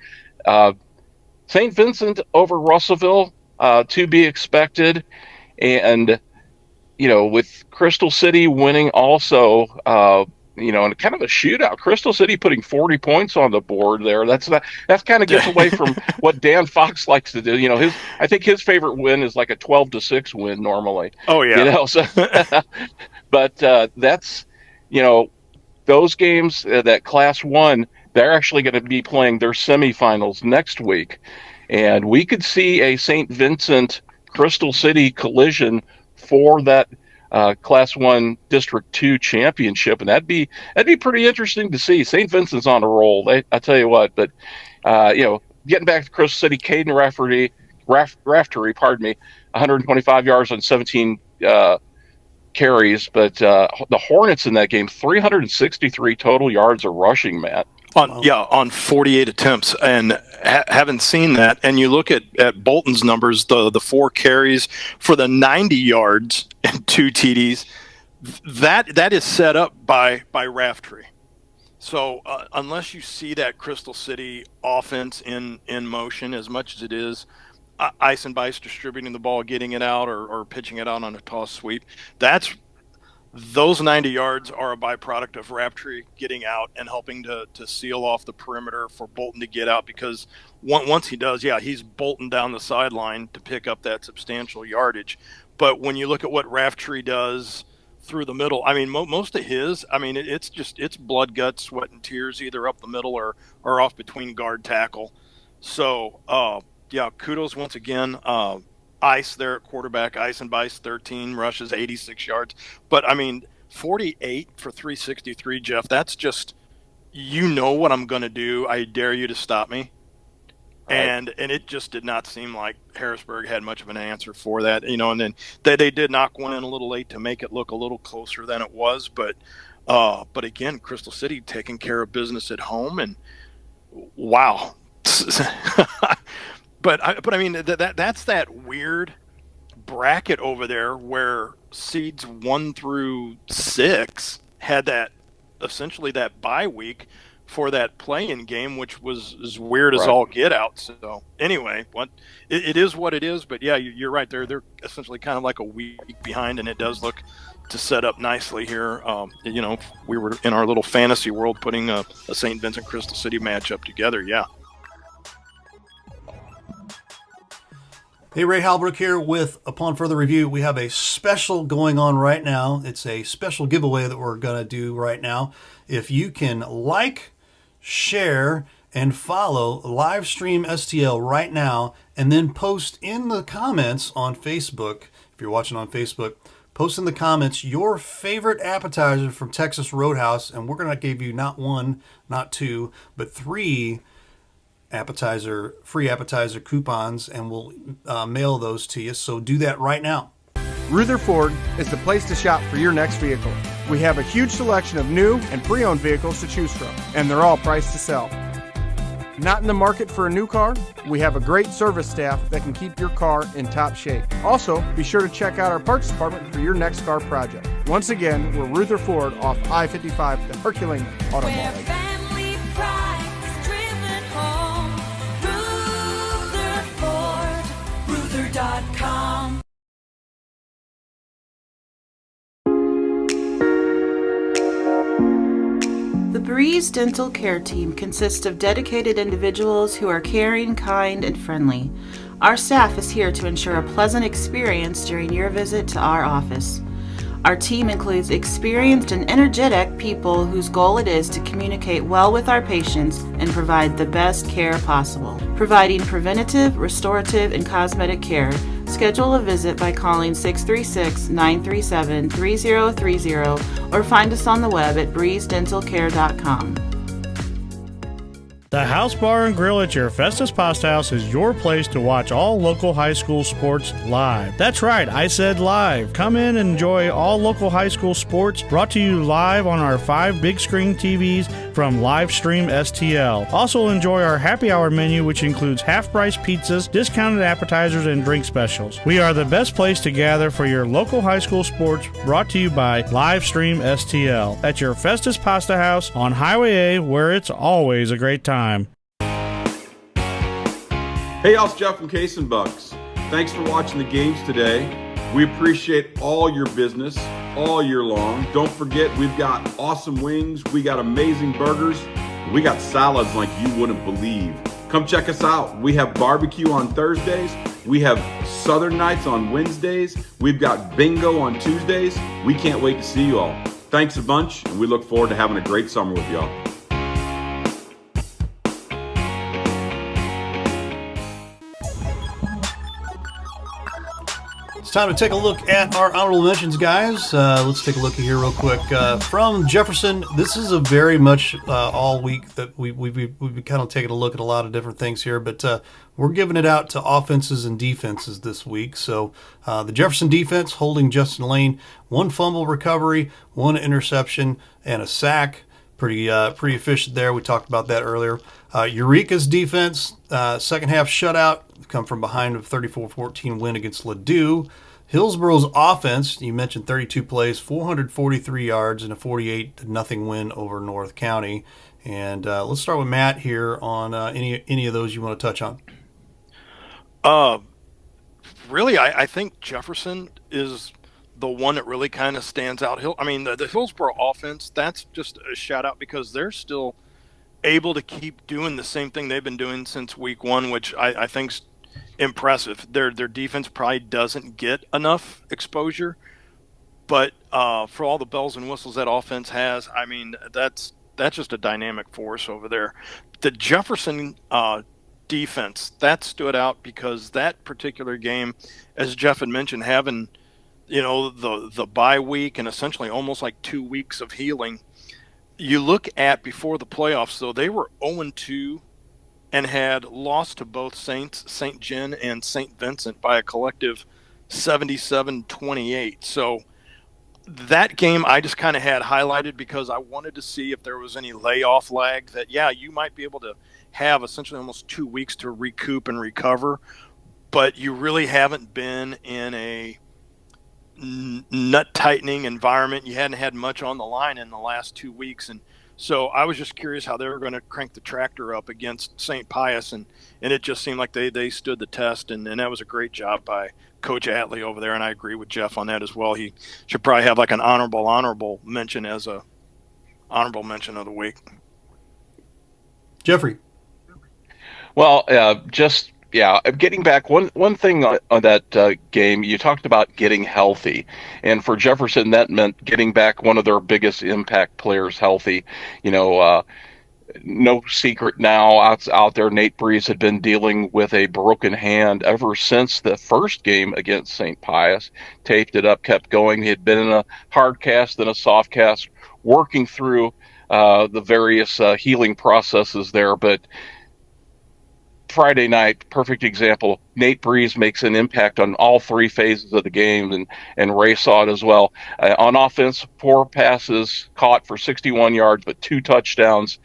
St. Vincent over Russellville, to be expected. And, with Crystal City winning also, and kind of a shootout. Crystal City putting 40 points on the board there. That's kind of gets away from what Dan Fox likes to do. I think his favorite win is like a 12-6 win normally. Oh yeah. But that's, those games, that Class 1, they're actually going to be playing their semifinals next week. And we could see a St. Vincent Crystal City collision for that Class 1 District 2 championship, and that'd be pretty interesting to see. St. Vincent's on a roll, I tell you what. But getting back to Crystal City, Caden Raftery, 125 yards on 17 carries. But the Hornets in that game, 363 total yards of rushing, Matt. On 48 attempts, and haven't seen that. And you look at Bolton's numbers, the 4 carries for the 90 yards and 2 TDs. That is set up by Raftery. So unless you see that Crystal City offense in motion as much as it is Ice and Bice distributing the ball, getting it out, or pitching it out on a toss sweep, those 90 yards are a byproduct of Raftery getting out and helping to seal off the perimeter for Bolton to get out, because once he does, he's bolting down the sideline to pick up that substantial yardage. But when you look at what Raftery does through the middle, I mean, most of his, I mean, it's blood, guts, sweat, and tears, either up the middle or off between guard tackle. So, kudos once again. Ice there at quarterback, Ice and Bice, 13 rushes, 86 yards. But, I mean, 48 for 363, Jeff, that's just, you know what I'm going to do. I dare you to stop me. Right. And it just did not seem like Harrisburg had much of an answer for that, and then they did knock one in a little late to make it look a little closer than it was. But again, Crystal City taking care of business at home, and wow. But I mean, that's that weird bracket over there where seeds 1 through 6 had that essentially that bye week for that play-in game, which was as weird as all get out. So anyway, it is what it is. But yeah, you're right. They're essentially kind of like a week behind, and it does look to set up nicely here. We were in our little fantasy world putting a St. Vincent Crystal City matchup together. Yeah. Hey, Ray Halbrook here with Upon Further Review. We have a special going on right now. It's a special giveaway that we're going to do right now. If you can like, share, and follow Livestream STL right now, and then post in the comments on Facebook, if you're watching on Facebook, post in the comments your favorite appetizer from Texas Roadhouse, and we're going to give you not 1, not 2, but 3 free appetizer coupons, and we'll mail those to you. So do that right now. Ruther Ford is the place to shop for your next vehicle. We have a huge selection of new and pre-owned vehicles to choose from, and they're all priced to sell. Not in the market for a new car? We have a great service staff that can keep your car in top shape. Also, be sure to check out our parts department for your next car project. Once again, we're Ruther Ford off I-55, the Herculean Automall. Ruther.com. The Breeze Dental Care Team consists of dedicated individuals who are caring, kind, and friendly. Our staff is here to ensure a pleasant experience during your visit to our office. Our team includes experienced and energetic people whose goal it is to communicate well with our patients and provide the best care possible. Providing preventative, restorative, and cosmetic care, schedule a visit by calling 636-937-3030 or find us on the web at breezedentalcare.com. The House Bar and Grill at your Festus Pasta House is your place to watch all local high school sports live. That's right, I said live. Come in and enjoy all local high school sports brought to you live on our 5 big screen TVs from Livestream STL. Also enjoy our happy hour menu, which includes half-price pizzas, discounted appetizers, and drink specials. We are the best place to gather for your local high school sports brought to you by Livestream STL at your Festus Pasta House on Highway A, where it's always a great time. Hey, y'all, it's Jeff from Case and Bucks. Thanks for watching the games today. We appreciate all your business all year long. Don't forget, we've got awesome wings, we got amazing burgers, we got salads like you wouldn't believe. Come check us out. We have barbecue on Thursdays, we have Southern Nights on Wednesdays, we've got bingo on Tuesdays. We can't wait to see you all. Thanks a bunch, and we look forward to having a great summer with y'all. Time to take a look at our honorable mentions, guys. Let's take a look here real quick. From Jefferson, this is a very much all week that we've been kind of taking a look at a lot of different things here, but we're giving it out to offenses and defenses this week. So the Jefferson defense holding Justin Lane, 1 fumble recovery, 1 interception, and a sack. Pretty efficient there. We talked about that earlier. Eureka's defense, second half shutout, come from behind a 34-14 win against Ladue. Hillsboro's offense, you mentioned 32 plays, 443 yards, and a 48-0 win over North County. And let's start with Matt here on any of those you want to touch on. Really, I think Jefferson is the one that really kind of stands out. The Hillsboro offense, that's just a shout out because they're still able to keep doing the same thing they've been doing since week 1, which I think's impressive. Their defense probably doesn't get enough exposure, but for all the bells and whistles that offense has, I mean, that's just a dynamic force over there. The Jefferson defense, that stood out because that particular game, as Jeff had mentioned, having the bye week and essentially almost like 2 weeks of healing, You look at before the playoffs, though, they were 0-2 and had lost to both Saints, St. John, and St. Vincent by a collective 77-28. So that game I just kind of had highlighted because I wanted to see if there was any layoff lag that, yeah, you might be able to have essentially almost 2 weeks to recoup and recover, but you really haven't been in a nut tightening environment. You hadn't had much on the line in the last 2 weeks. And so I was just curious how they were going to crank the tractor up against St. Pius. And it just seemed like they stood the test. And that was a great job by Coach Atley over there. And I agree with Jeff on that as well. He should probably have like an honorable mention as a honorable mention of the week. Jeffrey. Well, getting back, one thing on that game, you talked about getting healthy. And for Jefferson, that meant getting back one of their biggest impact players healthy. No secret now out there, Nate Breeze had been dealing with a broken hand ever since the first game against St. Pius. Taped it up, kept going. He had been in a hard cast, then a soft cast, working through the various healing processes there. But Friday night, perfect example. Nate Breeze makes an impact on all three phases of the game, and Ray saw it as well. On offense, 4 passes caught for 61 yards, but 2 touchdowns.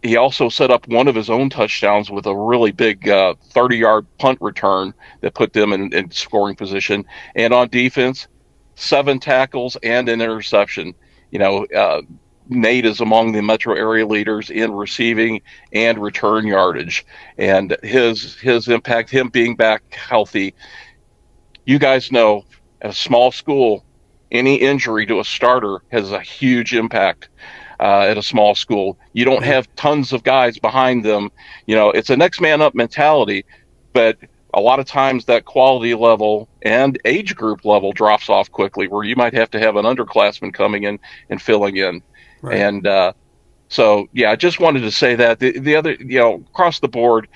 He also set up one of his own touchdowns with a really big 30-yard punt return that put them in scoring position. And on defense, 7 tackles and an interception. Nate is among the metro area leaders in receiving and return yardage, and his impact, him being back healthy. You guys know, at a small school, any injury to a starter has a huge impact. At a small school, you don't have tons of guys behind them. It's a next man up mentality, but a lot of times that quality level and age group level drops off quickly, where you might have to have an underclassman coming in and filling in. Right. And I just wanted to say that the other, across the board,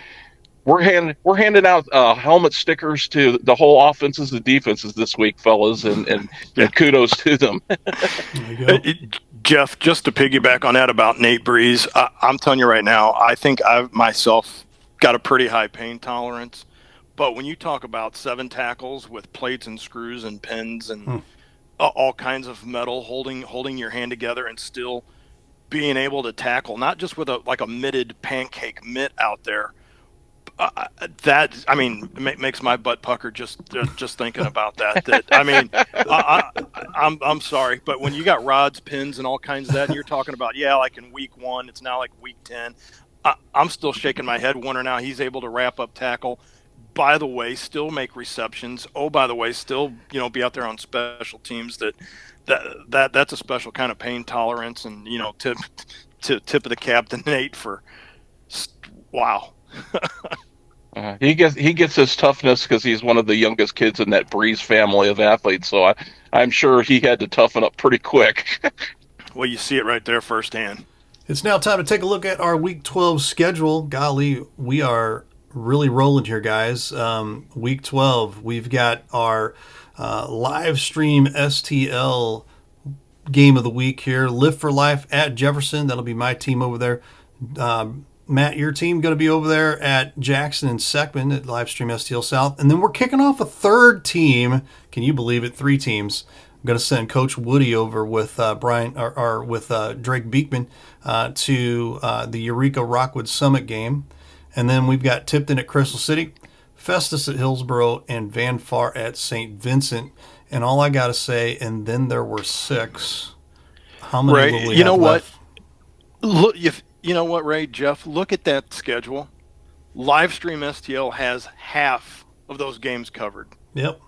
we're handing out helmet stickers to the whole offenses and defenses this week, fellas, and kudos to them. There you go. Jeff, just to piggyback on that about Nate Breeze, I'm telling you right now, I think I've myself got a pretty high pain tolerance. But when you talk about 7 tackles with plates and screws and pins and all kinds of metal holding your hand together and still being able to tackle, not just with a mitted pancake mitt out there, makes my butt pucker just thinking about that. I'm sorry, but when you got rods, pins, and all kinds of that, and you're talking about like in week 1, it's now like week 10. I'm still shaking my head wondering how he's able to wrap up tackle. By the way, still make receptions. Oh, by the way, still be out there on special teams. That's a special kind of pain tolerance, and tip of the cap to Nate for wow. He gets his toughness because he's one of the youngest kids in that Breeze family of athletes. So I'm sure he had to toughen up pretty quick. Well, you see it right there firsthand. It's now time to take a look at our Week 12 schedule. Golly, we are really rolling here, guys. Week 12, we've got our live stream STL game of the week here. Live for Life at Jefferson. That'll be my team over there. Matt, your team going to be over there at Jackson and Seckman at live stream STL South. And then we're kicking off a third team. Can you believe it? 3 teams. I'm going to send Coach Woody over with Drake Beekman to the Eureka Rockwood Summit game. And then we've got Tipton at Crystal City, Festus at Hillsboro, and Van Far at St. Vincent. And all I got to say, and then there were 6. How many will we have left? Look, you know what, Ray, Jeff, look at that schedule. Livestream STL has half of those games covered. Yep.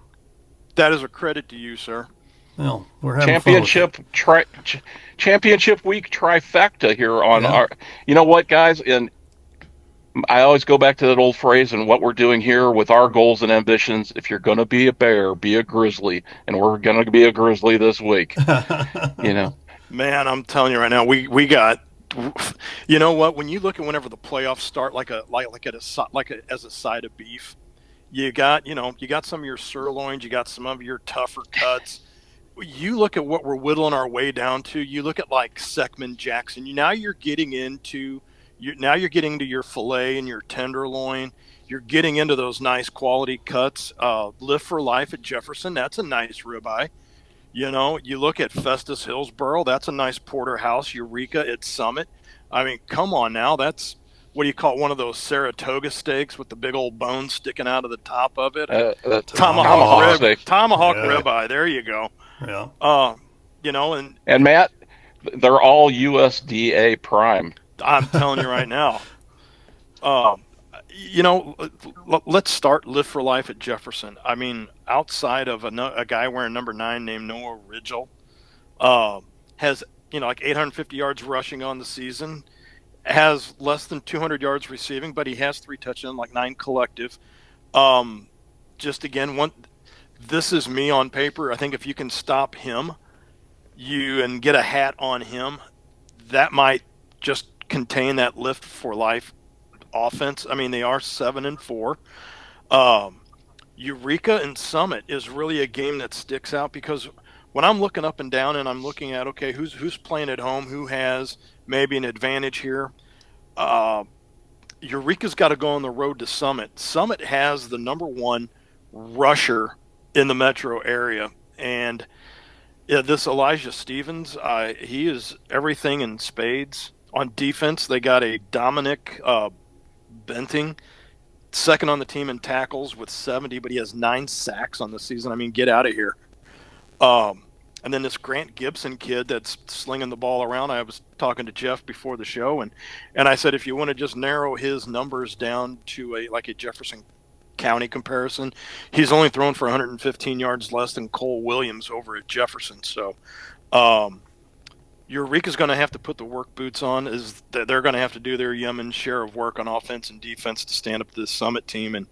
That is a credit to you, sir. Well, we're having championship week trifecta here on our. You know what, guys? And I always go back to that old phrase, and what we're doing here with our goals and ambitions. If you're going to be a Bear, be a Grizzly, and we're going to be a Grizzly this week. Man, I'm telling you right now, we got. You know what? When you look at whenever the playoffs start, as a side of beef, you got some of your sirloins, you got some of your tougher cuts. you look at what we're whittling our way down to. You look at like Seckman Jackson. Now you're getting into your fillet and your tenderloin. You're getting into those nice quality cuts. Live for Life at Jefferson, that's a nice ribeye. You look at Festus Hillsboro, that's a nice porterhouse. Eureka at Summit. I mean, come on now. That's, what do you call it, one of those Saratoga steaks with the big old bone sticking out of the top of it? Tomahawk ribeye. There you go. Yeah. And Matt, they're all USDA prime. I'm telling you right now. Let's start Live for Life at Jefferson. I mean, outside of a guy wearing number 9 named Noah Ridgel, has like 850 yards rushing on the season, has less than 200 yards receiving, but he has 3 touchdowns, like 9 collective. Just again, this is me on paper. I think if you can stop him, and get a hat on him, that might just contain that Lift for Life offense. I mean, they are 7-4. Eureka and Summit is really a game that sticks out, because when I'm looking up and down and I'm looking at, okay, who's playing at home, who has maybe an advantage here, Eureka's got to go on the road to Summit. Summit has the number 1 rusher in the metro area, and this Elijah Stevens, he is everything in spades. On defense, they got a Dominic Benting, second on the team in tackles with 70, but he has 9 sacks on the season. I mean, get out of here. And then this Grant Gibson kid that's slinging the ball around. I was talking to Jeff before the show, and I said, if you want to just narrow his numbers down to a Jefferson County comparison, he's only thrown for 115 yards less than Cole Williams over at Jefferson. So Eureka's going to have to put the work boots on. They're going to have to do their yeoman's share of work on offense and defense to stand up to this Summit team. And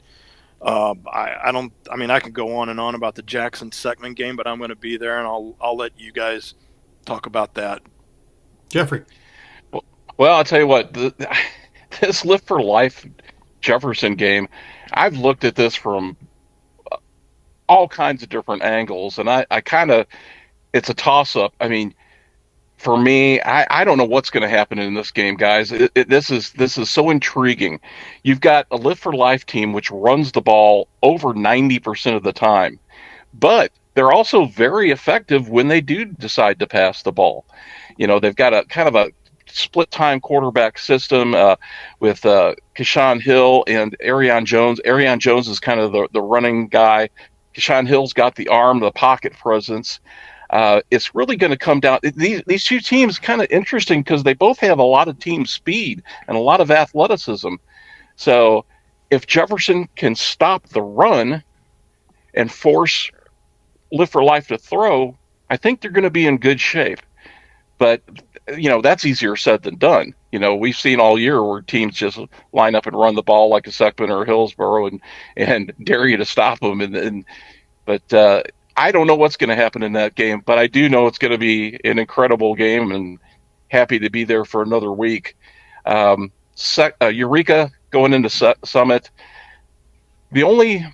I could go on and on about the Jackson Seckman game, but I'm going to be there, and I'll let you guys talk about that. Jeffrey. Well, I'll tell you what, this Live for Life Jefferson game, I've looked at this from all kinds of different angles, and I kind of, it's a toss-up. I mean, for me, I don't know what's going to happen in this game, guys. This is so intriguing. You've got a Live for Life team which runs the ball over 90% of the time, but they're also very effective when they do decide to pass the ball. They've got a kind of a split-time quarterback system with Keshawn Hill and Arion Jones. Arion Jones is kind of the running guy. Keshawn Hill's got the arm, the pocket presence. It's really going to come down. These two teams kind of interesting because they both have a lot of team speed and a lot of athleticism. So if Jefferson can stop the run and force Live for Life to throw, I think they're going to be in good shape. But, that's easier said than done. We've seen all year where teams just line up and run the ball like a Seckman or Hillsboro and dare you to stop them. But I don't know what's going to happen in that game, but I do know it's going to be an incredible game, and happy to be there for another week. Eureka going into Summit. The only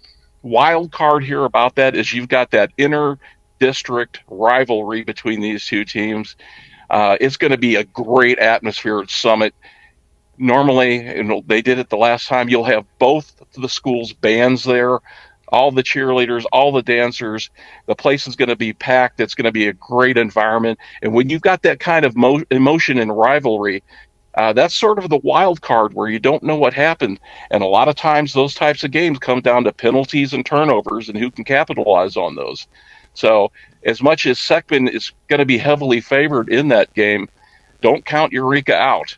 wild card here about that is you've got that inter-district rivalry between these two teams. It's going to be a great atmosphere at Summit. Normally, and they did it the last time, you'll have both the schools' bands there, all the cheerleaders, all the dancers. The place is going to be packed. It's going to be a great environment. And when you've got that kind of emotion and rivalry, that's sort of the wild card where you don't know what happened. And a lot of times those types of games come down to penalties and turnovers and who can capitalize on those. So as much as Seckman is going to be heavily favored in that game, don't count Eureka out.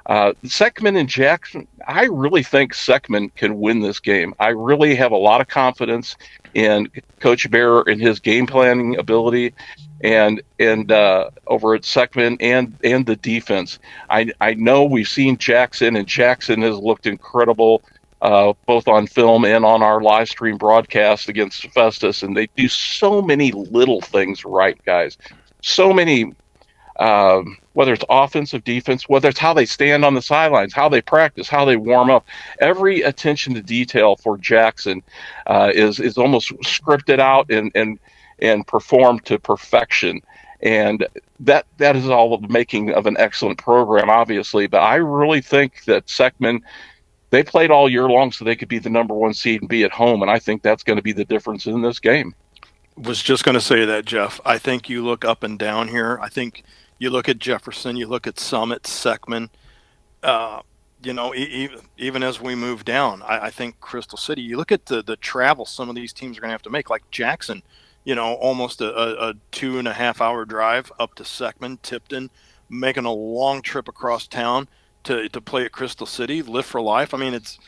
Seckman and Jackson, I really think Seckman can win this game. I really have a lot of confidence in Coach Baer and his game planning ability and over at Seckman and the defense. I know we've seen Jackson, and Jackson has looked incredible both on film and on our live stream broadcast against Festus, and they do so many little things right, guys. So many, whether it's offensive, defense, whether it's how they stand on the sidelines, how they practice, how they warm up. Every attention to detail for Jackson is almost scripted out, and and perform to perfection. And that is all the making of an excellent program, obviously. But I really think that Seckman, they played all year long so they could be the number one seed and be at home. And I think that's going to be the difference in this game. Was just going to say that, Jeff. I think you look up and down here. I think you look at Jefferson, you look at Summit, Seckman. Even as we move down, I think Crystal City, you look at the travel some of these teams are going to have to make, like Jackson, almost a 2.5 hour drive up to Seckman, Tipton, making a long trip across town to play at Crystal City, Live for Life. I mean, it's,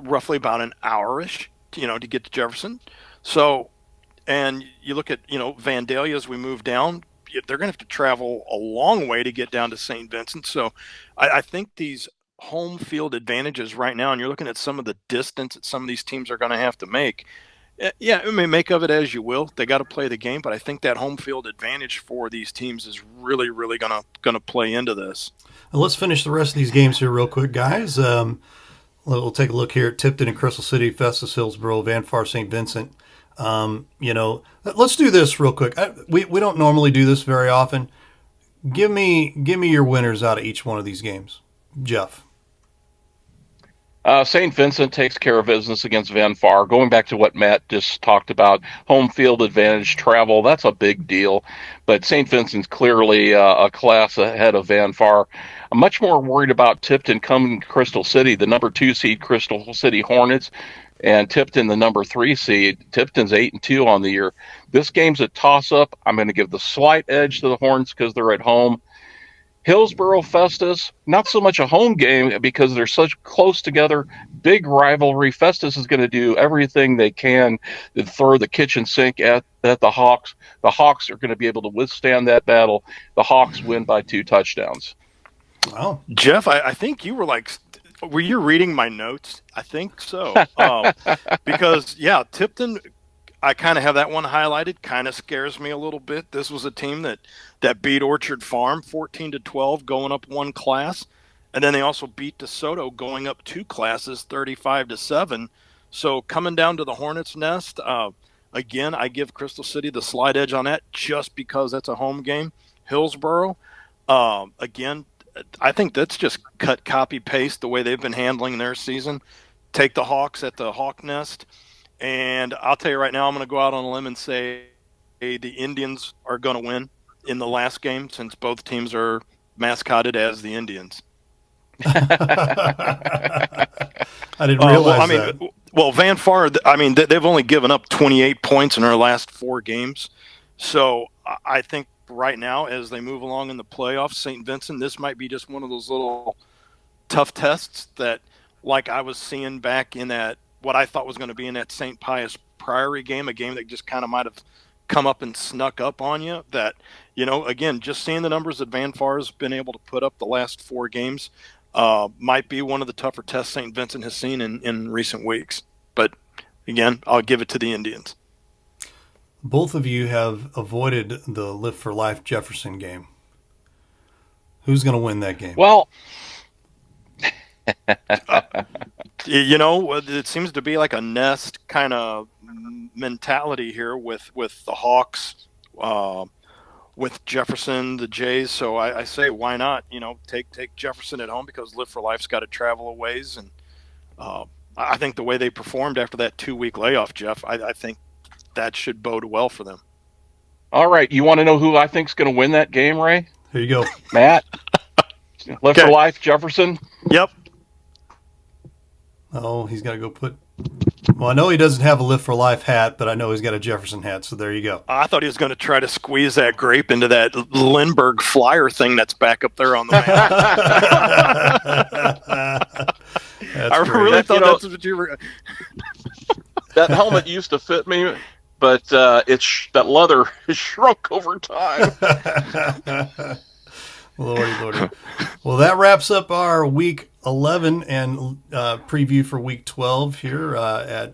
roughly about an hour-ish, to get to Jefferson. So, and you look at, Vandalia as we move down, they're going to have to travel a long way to get down to St. Vincent. So I think these home field advantages right now, and you're looking at some of the distance that some of these teams are going to have to make. Yeah, I mean, make of it as you will. They got to play the game, but I think that home field advantage for these teams is really, really going to play into this. Well, let's finish the rest of these games here real quick, guys. We'll take a look here at Tipton and Crystal City, Festus, Hillsboro, Van Far, St. Vincent. Let's do this real quick. We don't normally do this very often. Give me your winners out of each one of these games, Jeff. St. Vincent takes care of business against Van Far. Going back to what Matt just talked about, home field advantage, travel, that's a big deal. But St. Vincent's clearly a class ahead of Van Far. I'm much more worried about Tipton coming to Crystal City, the number 2 seed Crystal City Hornets, and Tipton, the number 3 seed. Tipton's 8-2 on the year. This game's a toss-up. I'm going to give the slight edge to the Hornets because they're at home. Hillsboro, Festus, not so much a home game because they're such close together, big rivalry. Festus is going to do everything they can to throw the kitchen sink at the Hawks. The Hawks are going to be able to withstand that battle. The Hawks win by 2 touchdowns. Wow. Jeff, I think you were you reading my notes? I think so. Because, yeah, Tipton, I kind of have that one highlighted. Kind of scares me a little bit. This was a team that beat Orchard Farm 14-12, going up 1 class, and then they also beat DeSoto, going up 2 classes, 35-7. So coming down to the Hornets' Nest, again, I give Crystal City the slight edge on that, just because that's a home game. Hillsboro, again, I think that's just cut, copy, paste the way they've been handling their season. Take the Hawks at the Hawk Nest. And I'll tell you right now, I'm going to go out on a limb and say the Indians are going to win in the last game, since both teams are mascotted as the Indians. I didn't realize that. Well, Van Far, they've only given up 28 points in their last 4 games. So I think right now, as they move along in the playoffs, St. Vincent, this might be just one of those little tough tests that, like I was seeing back in that, what I thought was going to be in that St. Pius Priory game, a game that just kind of might have come up and snuck up on you. That, again, just seeing the numbers that Van Far has been able to put up the last 4 games might be one of the tougher tests St. Vincent has seen in recent weeks. But, again, I'll give it to the Indians. Both of you have avoided the Live for Life Jefferson game. Who's going to win that game? Well, it seems to be like a nest kind of mentality here with the Hawks, with Jefferson, the Jays. So I say, why not? Take Jefferson at home, because Live for Life's got to travel a ways, and I think the way they performed after that 2-week layoff, Jeff, I think that should bode well for them. All right, you want to know who I think's going to win that game, Ray? Here you go, Matt. Live for Life, Jefferson. Yep. Oh, he's got to go put. Well, I know he doesn't have a Live for Life hat, but I know he's got a Jefferson hat. So there you go. I thought he was going to try to squeeze that grape into that Lindbergh Flyer thing that's back up there on the map. I really thought that's what you were. That helmet used to fit me, but that leather has shrunk over time. Lordy. Well, that wraps up our Week 11 and preview for Week 12 here at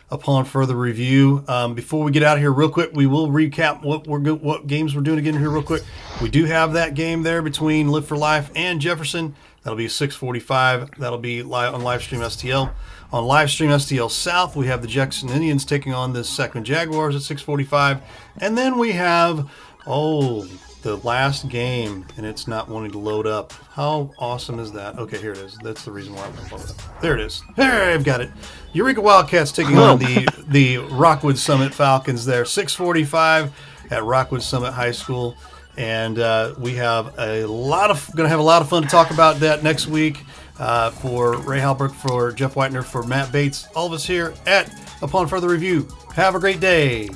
Upon Further Review. Before we get out of here real quick, we will recap what games we're doing again here real quick. We do have that game there between Live for Life and Jefferson. That'll be 6:45. That'll be live on Livestream STL. On Livestream STL South, we have the Jackson Indians taking on the Second Jaguars at 6:45. And then we have, the last game, and it's not wanting to load up. How awesome is that? Okay, here it is. That's the reason why I'm going to load up. There it is. There, I've got it. Eureka Wildcats taking on the Rockwood Summit Falcons there. 6:45 at Rockwood Summit High School. And we have going to have a lot of fun to talk about that next week. For Ray Halbrook, for Jeff Whitener, for Matt Bates, all of us here at Upon Further Review. Have a great day.